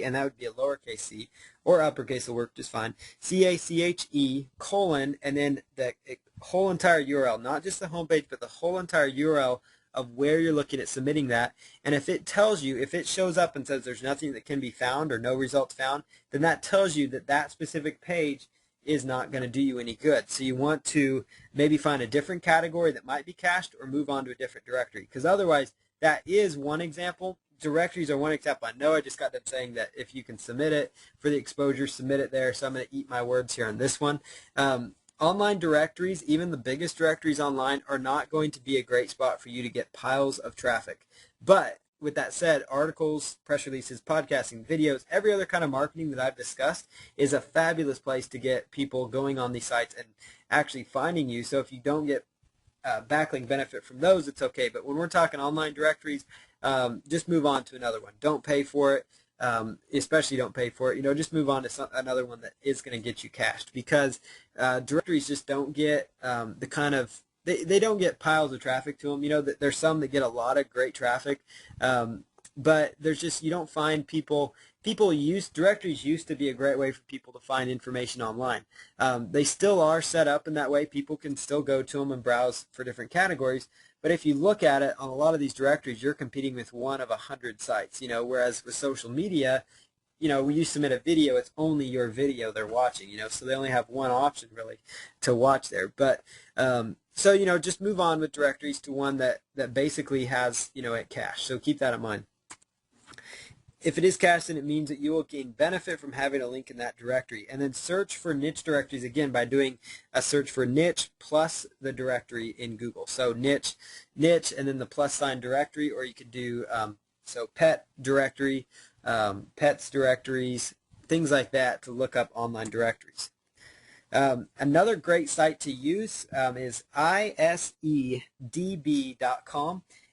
and that would be a lowercase c, or uppercase will work just fine, C-A-C-H-E, colon, and then the whole entire URL, not just the homepage, but the whole entire URL of where you're looking at submitting that. And if it tells you, if it shows up and says there's nothing that can be found or no results found, then that tells you that that specific page is not going to do you any good. So you want to maybe find a different category that might be cached, or move on to a different directory, because otherwise that is one example. Directories are one example. I know I just got them saying that if you can submit it for the exposure, submit it there. So I'm going to eat my words here on this one. Online directories, even the biggest directories online, are not going to be a great spot for you to get piles of traffic. But with that said, articles, press releases, podcasting, videos, every other kind of marketing that I've discussed is a fabulous place to get people going on these sites and actually finding you. So if you don't get backlink benefit from those, it's okay. But when we're talking online directories, just move on to another one. Don't pay for it. Especially don't pay for it. Just move on to another one that is going to get you cached, because directories just don't get the kind of, they don't get piles of traffic to them. There's some that get a lot of great traffic, but there's just, you don't find directories used to be a great way for people to find information online. They still are set up in that way. People can still go to them and browse for different categories. But if you look at it, on a lot of these directories, you're competing with one of 100 sites, whereas with social media, when you submit a video, it's only your video they're watching, so they only have one option really to watch there. But so, just move on with directories to one that basically has, it cached. So keep that in mind. If it is cached, then it means that you will gain benefit from having a link in that directory. And then search for niche directories, again, by doing a search for niche plus the directory in Google. So niche, and then the plus sign directory, or you could do so pet directory, pets directories, things like that to look up online directories. Another great site to use is isedb.com.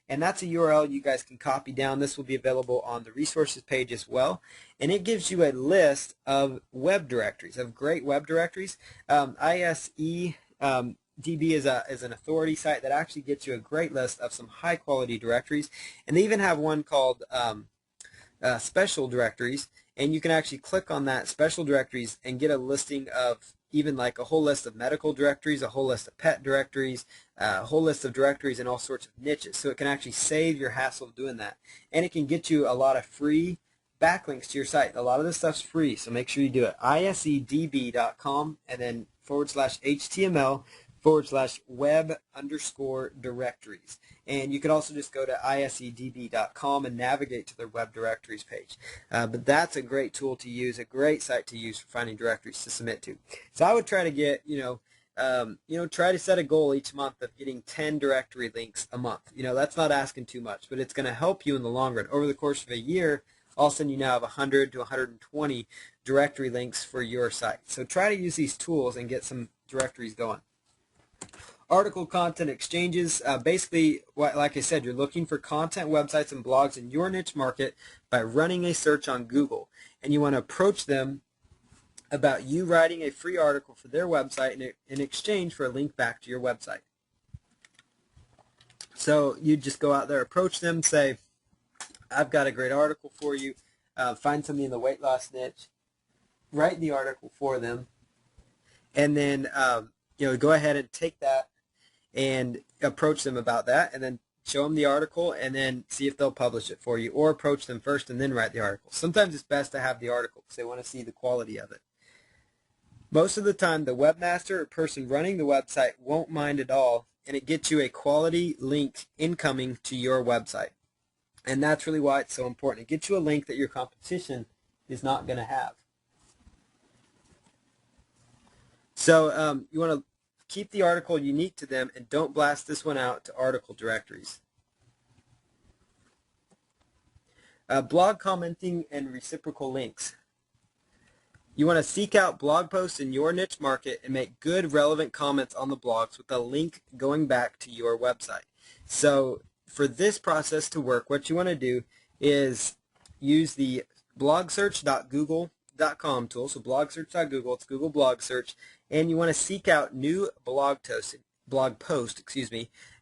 And that's a URL you guys can copy down. This will be available on the resources page as well. And it gives you a list of web directories, of great web directories. ISEDB is an authority site that actually gets you a great list of some high quality directories. And they even have one called special directories. And you can actually click on that special directories and get a listing of even like a whole list of medical directories, a whole list of pet directories, a whole list of directories in all sorts of niches. So it can actually save your hassle of doing that. And it can get you a lot of free backlinks to your site. A lot of this stuff's free, so make sure you do it. isedb.com and then /HTML/web_directories. And you can also just go to isedb.com and navigate to their web directories page. But that's a great tool to use, a great site to use for finding directories to submit to. So I would try to get, try to set a goal each month of getting 10 directory links a month. That's not asking too much, but it's going to help you in the long run. Over the course of a year, all of a sudden you now have 100 to 120 directory links for your site. So try to use these tools and get some directories going. Article content exchanges, basically, like I said, you're looking for content, websites, and blogs in your niche market by running a search on Google. And you want to approach them about you writing a free article for their website in exchange for a link back to your website. So you just go out there, approach them, say, I've got a great article for you. Find somebody in the weight loss niche, write the article for them, and then go ahead and take that and approach them about that, and then show them the article, and then see if they'll publish it for you, or approach them first and then write the article. Sometimes it's best to have the article because they want to see the quality of it. Most of the time, the webmaster or person running the website won't mind at all, and it gets you a quality link incoming to your website. And that's really why it's so important. It gets you a link that your competition is not going to have. So you want to keep the article unique to them and don't blast this one out to article directories. Blog commenting and reciprocal links. You want to seek out blog posts in your niche market and make good, relevant comments on the blogs with a link going back to your website. So for this process to work, what you want to do is use the blogsearch.google.com tool. So blogsearch.google, it's Google blog search, and you want to seek out new blog post,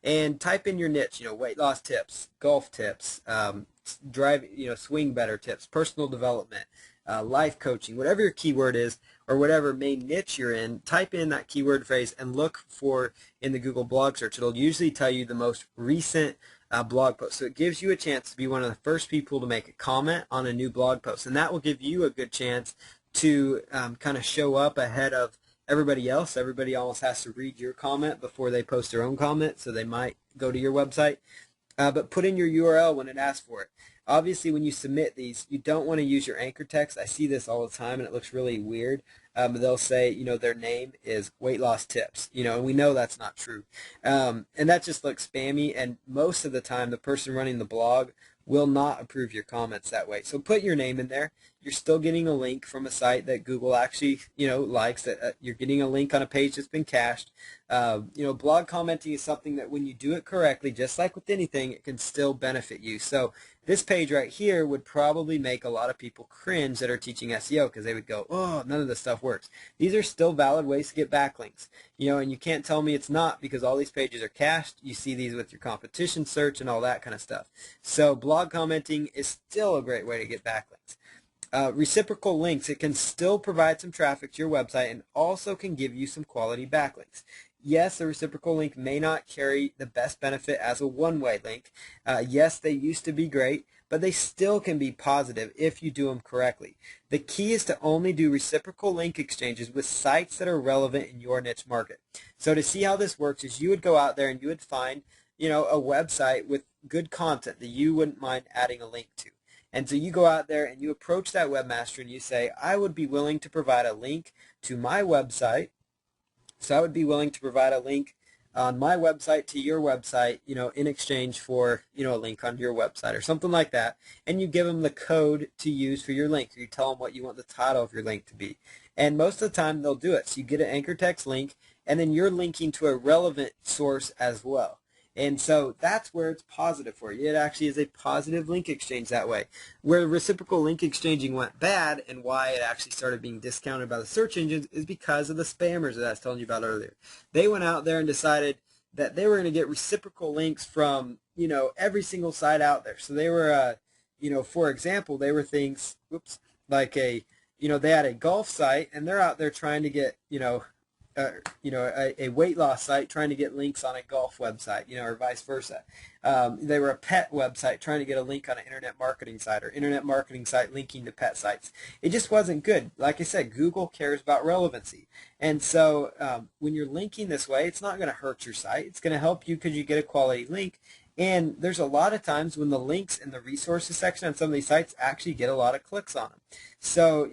and type in your niche, weight loss tips, golf tips, swing better tips, personal development, life coaching, whatever your keyword is, or whatever main niche you're in, type in that keyword phrase and look for in the Google blog search. It'll usually tell you the most recent blog post. So it gives you a chance to be one of the first people to make a comment on a new blog post, and that will give you a good chance to kind of show up ahead of everybody else. Everybody almost has to read your comment before they post their own comment, so they might go to your website. But put in your URL when it asks for it. Obviously, when you submit these, you don't want to use your anchor text. I see this all the time, and it looks really weird. They'll say, their name is weight loss tips, and we know that's not true. And that just looks spammy, and most of the time, the person running the blog will not approve your comments that way. So put your name in there. You're still getting a link from a site that Google actually, likes. That you're getting a link on a page that's been cached. Blog commenting is something that when you do it correctly, just like with anything, it can still benefit you. So this page right here would probably make a lot of people cringe that are teaching SEO because they would go, oh, none of this stuff works. These are still valid ways to get backlinks, and you can't tell me it's not because all these pages are cached. You see these with your competition search and all that kind of stuff. So blog commenting is still a great way to get backlinks. Reciprocal links, it can still provide some traffic to your website and also can give you some quality backlinks. Yes, a reciprocal link may not carry the best benefit as a one-way link. Yes, they used to be great, but they still can be positive if you do them correctly. The key is to only do reciprocal link exchanges with sites that are relevant in your niche market. So to see how this works is you would go out there and you would find, a website with good content that you wouldn't mind adding a link to. And so you go out there and you approach that webmaster and you say, I would be willing to provide a link to my website. So I would be willing to provide a link on my website to your website, in exchange for, a link on your website or something like that. And you give them the code to use for your link. Or you tell them what you want the title of your link to be. And most of the time they'll do it. So you get an anchor text link and then you're linking to a relevant source as well. And so that's where it's positive for you. It actually is a positive link exchange that way. Where reciprocal link exchanging went bad and why it actually started being discounted by the search engines is because of the spammers that I was telling you about earlier. They went out there and decided that they were going to get reciprocal links from, every single site out there. So they were, for example, they were things, like they had a golf site and they're out there trying to get, a weight loss site trying to get links on a golf website, or vice versa. They were a pet website trying to get a link on an internet marketing site, or internet marketing site linking to pet sites. It just wasn't good. Like I said, Google cares about relevancy. And so when you're linking this way, it's not going to hurt your site. It's going to help you because you get a quality link. And there's a lot of times when the links in the resources section on some of these sites actually get a lot of clicks on them. So,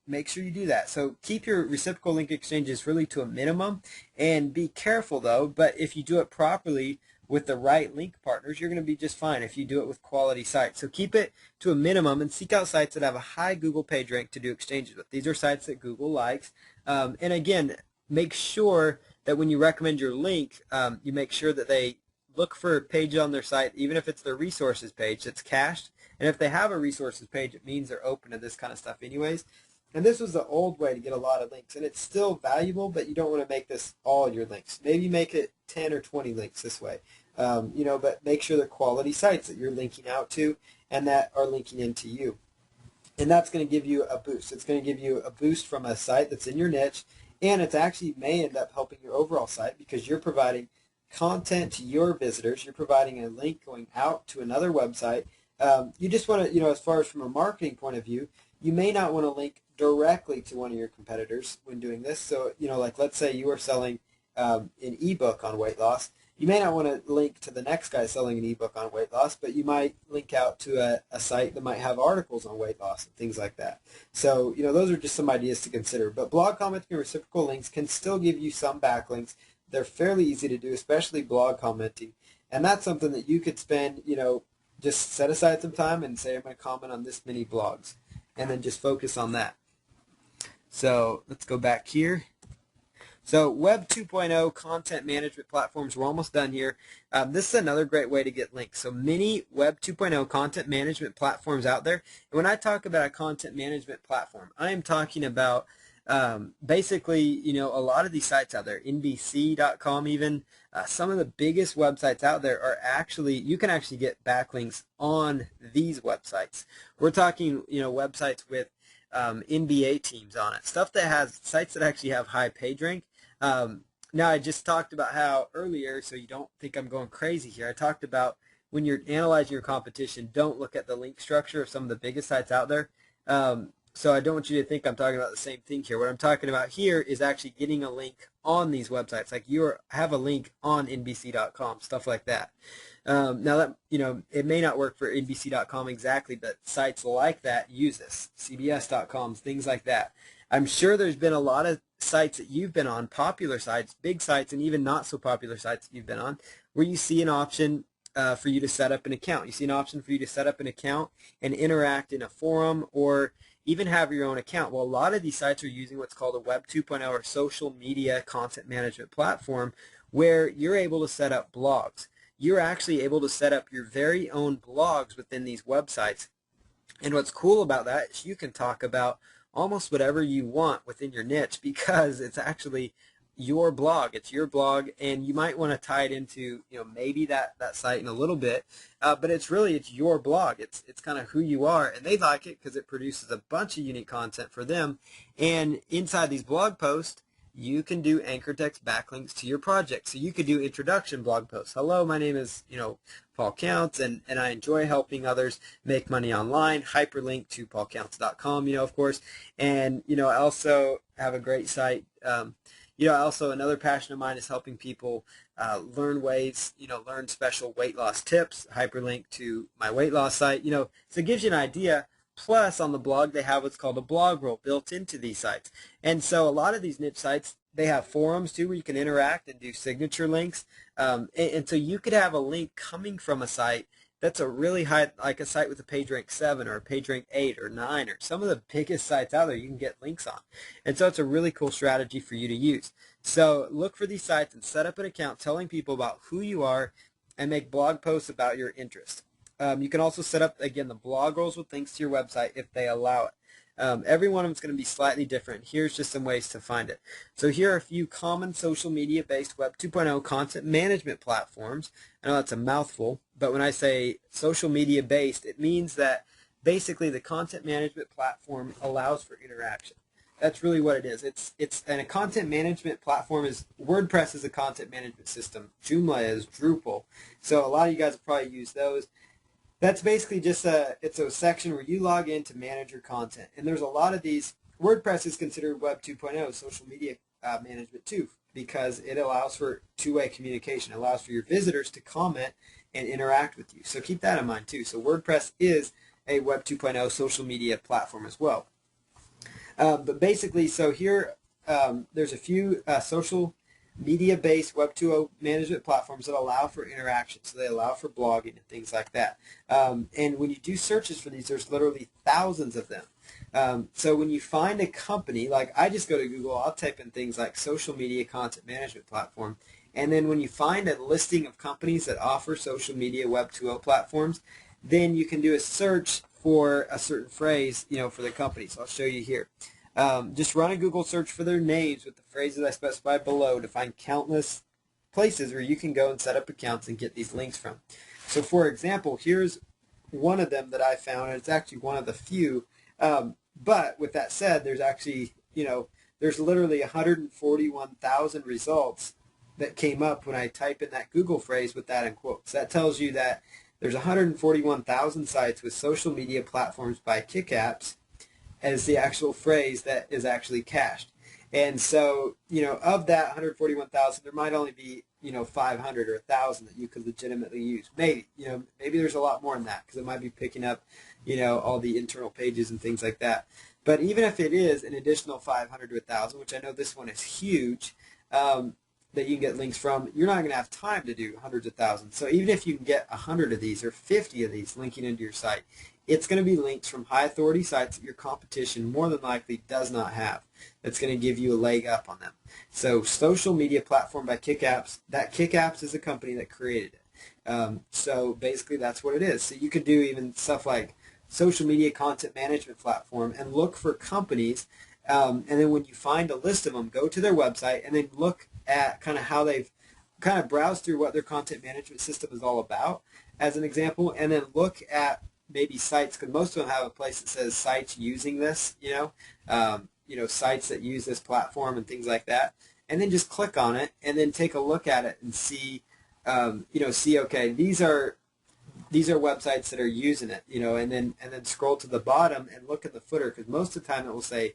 make sure you do that. So keep your reciprocal link exchanges really to a minimum and be careful though, but if you do it properly, with the right link partners, you're going to be just fine if you do it with quality sites. So keep it to a minimum and seek out sites that have a high Google page rank to do exchanges with. These are sites that Google likes. And again, make sure that when you recommend your link, you make sure that they look for pages on their site, even if it's their resources page that's cached. And if they have a resources page, it means they're open to this kind of stuff anyways. And this was the old way to get a lot of links, and it's still valuable, but you don't want to make this all your links. Maybe make it 10 or 20 links this way, but make sure they're quality sites that you're linking out to and that are linking into you. And that's going to give you a boost. It's going to give you a boost from a site that's in your niche, and it actually may end up helping your overall site because you're providing content to your visitors. You're providing a link going out to another website. You just want to, as far as from a marketing point of view, you may not want to link directly to one of your competitors when doing this. So, like let's say you are selling an ebook on weight loss. You may not want to link to the next guy selling an ebook on weight loss, but you might link out to a site that might have articles on weight loss and things like that. So, those are just some ideas to consider. But blog commenting and reciprocal links can still give you some backlinks. They're fairly easy to do, especially blog commenting. And that's something that you could spend, just set aside some time and say, I'm going to comment on this many blogs, and then just focus on that. So let's go back here. So Web 2.0 content management platforms, we're almost done here. This is another great way to get links. So many Web 2.0 content management platforms out there. And when I talk about a content management platform, I am talking about basically, a lot of these sites out there, NBC.com even, some of the biggest websites out there are actually, you can actually get backlinks on these websites. We're talking, websites with NBA teams on it, stuff that has sites that actually have high page rank. Now I just talked about how earlier, so you don't think I'm going crazy here, I talked about when you're analyzing your competition, don't look at the link structure of some of the biggest sites out there. So I don't want you to think I'm talking about the same thing here. What I'm talking about here is actually getting a link on these websites. Like you have a link on NBC.com, stuff like that. Now that, it may not work for NBC.com exactly, but sites like that use this. CBS.com, things like that. I'm sure there's been a lot of sites that you've been on, popular sites, big sites, and even not so popular sites that you've been on, where you see an option for you to set up an account. You see an option for you to set up an account and interact in a forum or even have your own account. Well, a lot of these sites are using what's called a Web 2.0 or social media content management platform where you're able to set up blogs. You're actually able to set up your very own blogs within these websites. And what's cool about that is you can talk about almost whatever you want within your niche because it's actually your blog. It's your blog, and you might want to tie it into maybe that site in a little bit, but it's your blog. It's kind of who you are, and they like it because it produces a bunch of unique content for them. And inside these blog posts, you can do anchor text backlinks to your project. So you could do introduction blog posts. Hello, my name is Paul Counts, and I enjoy helping others make money online. Hyperlink to paulcounts.com, of course. And I also have a great site. Also another passion of mine is helping people learn ways, learn special weight loss tips, hyperlink to my weight loss site, so it gives you an idea. Plus on the blog, they have what's called a blog roll built into these sites. And so a lot of these niche sites, they have forums too where you can interact and do signature links. And so you could have a link coming from a site that's a really high, like a site with a page rank 7 or a page rank 8 or 9 or some of the biggest sites out there you can get links on. And so it's a really cool strategy for you to use. So look for these sites and set up an account telling people about who you are and make blog posts about your interest. You can also set up, again, the blog rolls with links to your website if they allow it. Every one of them is going to be slightly different. Here's just some ways to find it. So here are a few common social media-based Web 2.0 content management platforms. I know that's a mouthful, but when I say social media-based, it means that basically the content management platform allows for interaction. That's really what it is. And a content management platform is, WordPress is a content management system. Joomla is, Drupal. So a lot of you guys have probably used those. That's basically just it's a section where you log in to manage your content. And there's a lot of these. WordPress is considered Web 2.0 social media management too, because it allows for two-way communication. It allows for your visitors to comment and interact with you. So keep that in mind too. So WordPress is a Web 2.0 social media platform as well. But basically, so here there's a few social media-based Web 2.0 management platforms that allow for interaction. So they allow for blogging and things like that. And when you do searches for these, there's literally thousands of them. So when you find a company, like I just go to Google, I'll type in things like social media content management platform. And then when you find a listing of companies that offer social media Web 2.0 platforms, then you can do a search for a certain phrase, for the company. So I'll show you here. Just run a Google search for their names with the phrases I specified below to find countless places where you can go and set up accounts and get these links from. So for example, here's one of them that I found, and it's actually one of the few. But with that said, there's actually, there's literally 141,000 results that came up when I type in that Google phrase with that in quotes. That tells you that there's 141,000 sites with social media platforms by kickapps as the actual phrase that is actually cached. And so, of that 141,000, there might only be, 500 or 1,000 that you could legitimately use. Maybe, maybe there's a lot more than that because it might be picking up, all the internal pages and things like that. But even if it is an additional 500 to 1,000, which I know this one is huge, that you can get links from, you're not going to have time to do hundreds of thousands. So even if you can get 100 of these or 50 of these linking into your site, it's going to be links from high authority sites that your competition more than likely does not have. That's going to give you a leg up on them. So social media platform by kickapps, that kickapps is a company that created it. So basically that's what it is. So you could do even stuff like social media content management platform and look for companies, and then when you find a list of them, go to their website and then look at kind of how they've kind of browsed through what their content management system is all about as an example, and then look at maybe sites, because most of them have a place that says sites using this, sites that use this platform and things like that, and then just click on it and then take a look at it and see, okay, these are websites that are using it, and then scroll to the bottom and look at the footer, because most of the time it will say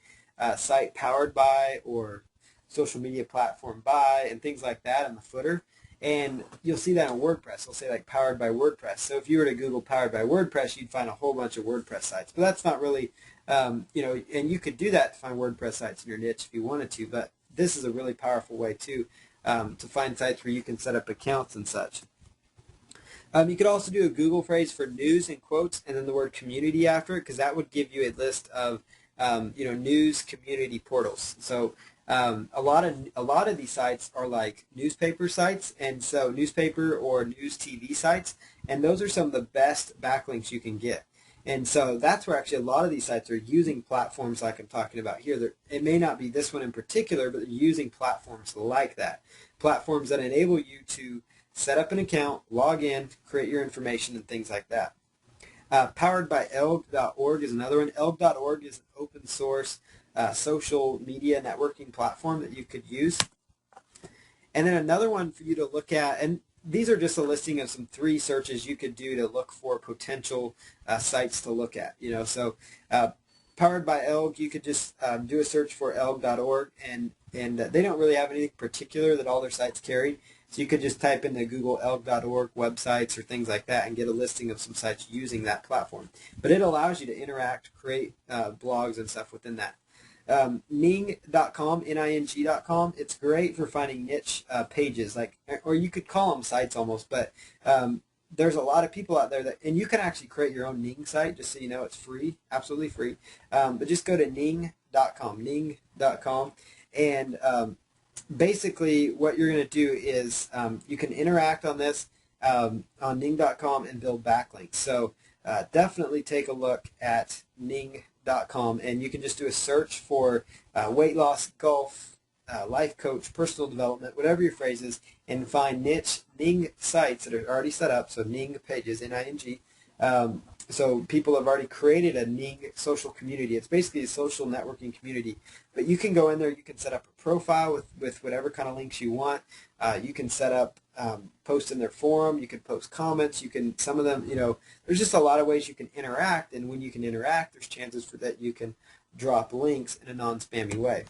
site powered by or social media platform by and things like that in the footer. And you'll see that in WordPress. It'll say like powered by WordPress. So if you were to Google powered by WordPress, you'd find a whole bunch of WordPress sites. But that's not really, and you could do that to find WordPress sites in your niche if you wanted to. But this is a really powerful way too, to find sites where you can set up accounts and such. You could also do a Google phrase for news in quotes and then the word community after it, because that would give you a list of news community portals. So a lot of these sites are like newspaper sites, and so newspaper or news TV sites, and those are some of the best backlinks you can get. And so that's where actually a lot of these sites are using platforms like I'm talking about here. It may not be this one in particular, but they're using platforms like that. Platforms that enable you to set up an account, log in, create your information, and things like that. Powered by elg.org is another one. Elg.org is an open source social media networking platform that you could use. And then another one for you to look at, and these are just a listing of some 3 searches you could do to look for potential sites to look at. So powered by Elg, you could just do a search for elg.org, and they don't really have anything particular that all their sites carry. So you could just type in the Google elg.org websites or things like that and get a listing of some sites using that platform. But it allows you to interact, create blogs and stuff within that. Ning.com, Ning.com, it's great for finding niche pages, or you could call them sites almost, but there's a lot of people out there that, and you can actually create your own Ning site, just so you know, it's free, absolutely free. But just go to Ning.com, and basically what you're going to do is you can interact on this on Ning.com and build backlinks. So definitely take a look at Ning.com, and you can just do a search for weight loss, golf, life coach, personal development, whatever your phrase is, and find niche Ning sites that are already set up, so Ning pages, N-I-N-G. So people have already created a Ning social community. It's basically a social networking community. But you can go in there, you can set up a profile with whatever kind of links you want. You can set up, post in their forum, you can post comments, you can, some of them, there's just a lot of ways you can interact, and when you can interact, there's chances for that you can drop links in a non-spammy way.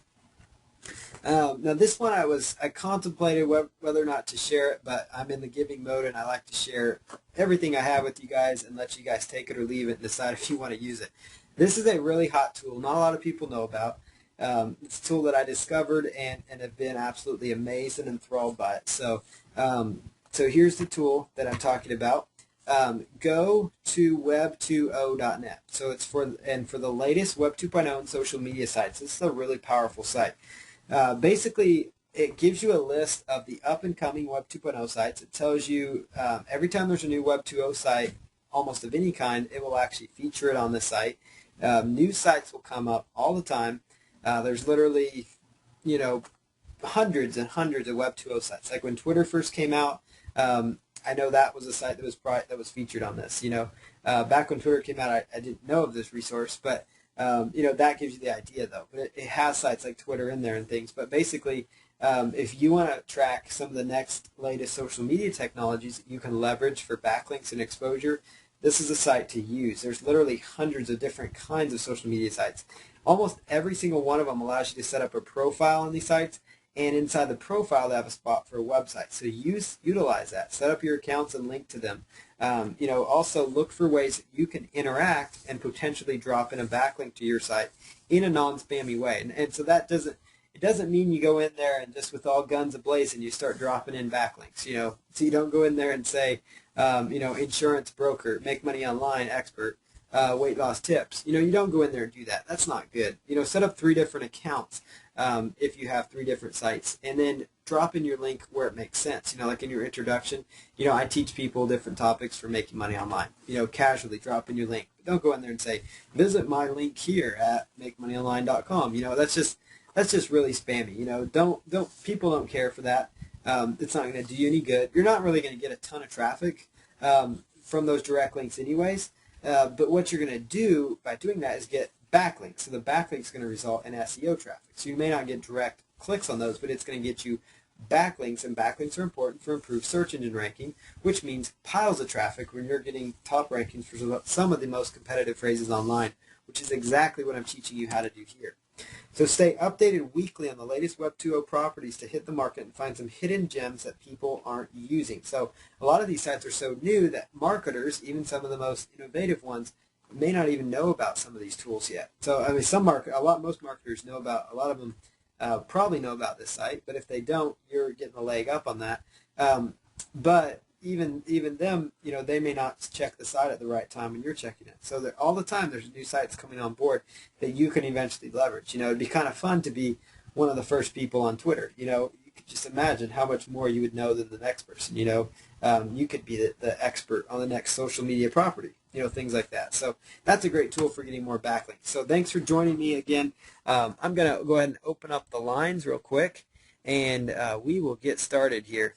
Now this one I contemplated whether or not to share it, but I'm in the giving mode and I like to share everything I have with you guys and let you guys take it or leave it and decide if you want to use it. This is a really hot tool not a lot of people know about. It's a tool that I discovered and have been absolutely amazed and enthralled by it. So, so here's the tool that I'm talking about. Go to web20.net. So it's for the latest Web 2.0 and social media sites. This is a really powerful site. Basically, it gives you a list of the up-and-coming Web 2.0 sites. It tells you every time there's a new Web 2.0 site, almost of any kind, it will actually feature it on the site. New sites will come up all the time. There's literally, hundreds and hundreds of Web 2.0 sites. Like when Twitter first came out, I know that was a site that was featured on this. Back when Twitter came out, I didn't know of this resource, but that gives you the idea, though. But it has sites like Twitter in there and things. But basically, if you want to track some of the next latest social media technologies that you can leverage for backlinks and exposure, this is a site to use. There's literally hundreds of different kinds of social media sites. Almost every single one of them allows you to set up a profile on these sites, and inside the profile they have a spot for a website. So utilize that. Set up your accounts and link to them. Also look for ways that you can interact and potentially drop in a backlink to your site in a non-spammy way. And so that doesn't mean you go in there and just with all guns ablazing you start dropping in backlinks. So you don't go in there and say, insurance broker, make money online expert, weight loss tips. You don't go in there and do that. That's not good. Set up 3 different accounts if you have 3 different sites, and then drop in your link where it makes sense. Like in your introduction, I teach people different topics for making money online. Casually drop in your link. But don't go in there and say, visit my link here at makemoneyonline.com. That's just really spammy. People don't care for that. It's not going to do you any good. You're not really going to get a ton of traffic from those direct links anyways. But what you're going to do by doing that is get backlinks. So the backlink is going to result in SEO traffic. So you may not get direct clicks on those, but it's going to get you backlinks, and backlinks are important for improved search engine ranking, which means piles of traffic when you're getting top rankings for some of the most competitive phrases online, which is exactly what I'm teaching you how to do here. So stay updated weekly on the latest Web 2.0 properties to hit the market and find some hidden gems that people aren't using. So a lot of these sites are so new that marketers, even some of the most innovative ones, may not even know about some of these tools yet. So most marketers know about, a lot of them probably know about this site, but if they don't, you're getting a leg up on that. But even them, they may not check the site at the right time when you're checking it. So all the time there's new sites coming on board that you can eventually leverage. It'd be kind of fun to be one of the first people on Twitter. You could just imagine how much more you would know than the next person. You could be the expert on the next social media property. Things like that. So that's a great tool for getting more backlinks. So thanks for joining me again. I'm going to go ahead and open up the lines real quick, and we will get started here.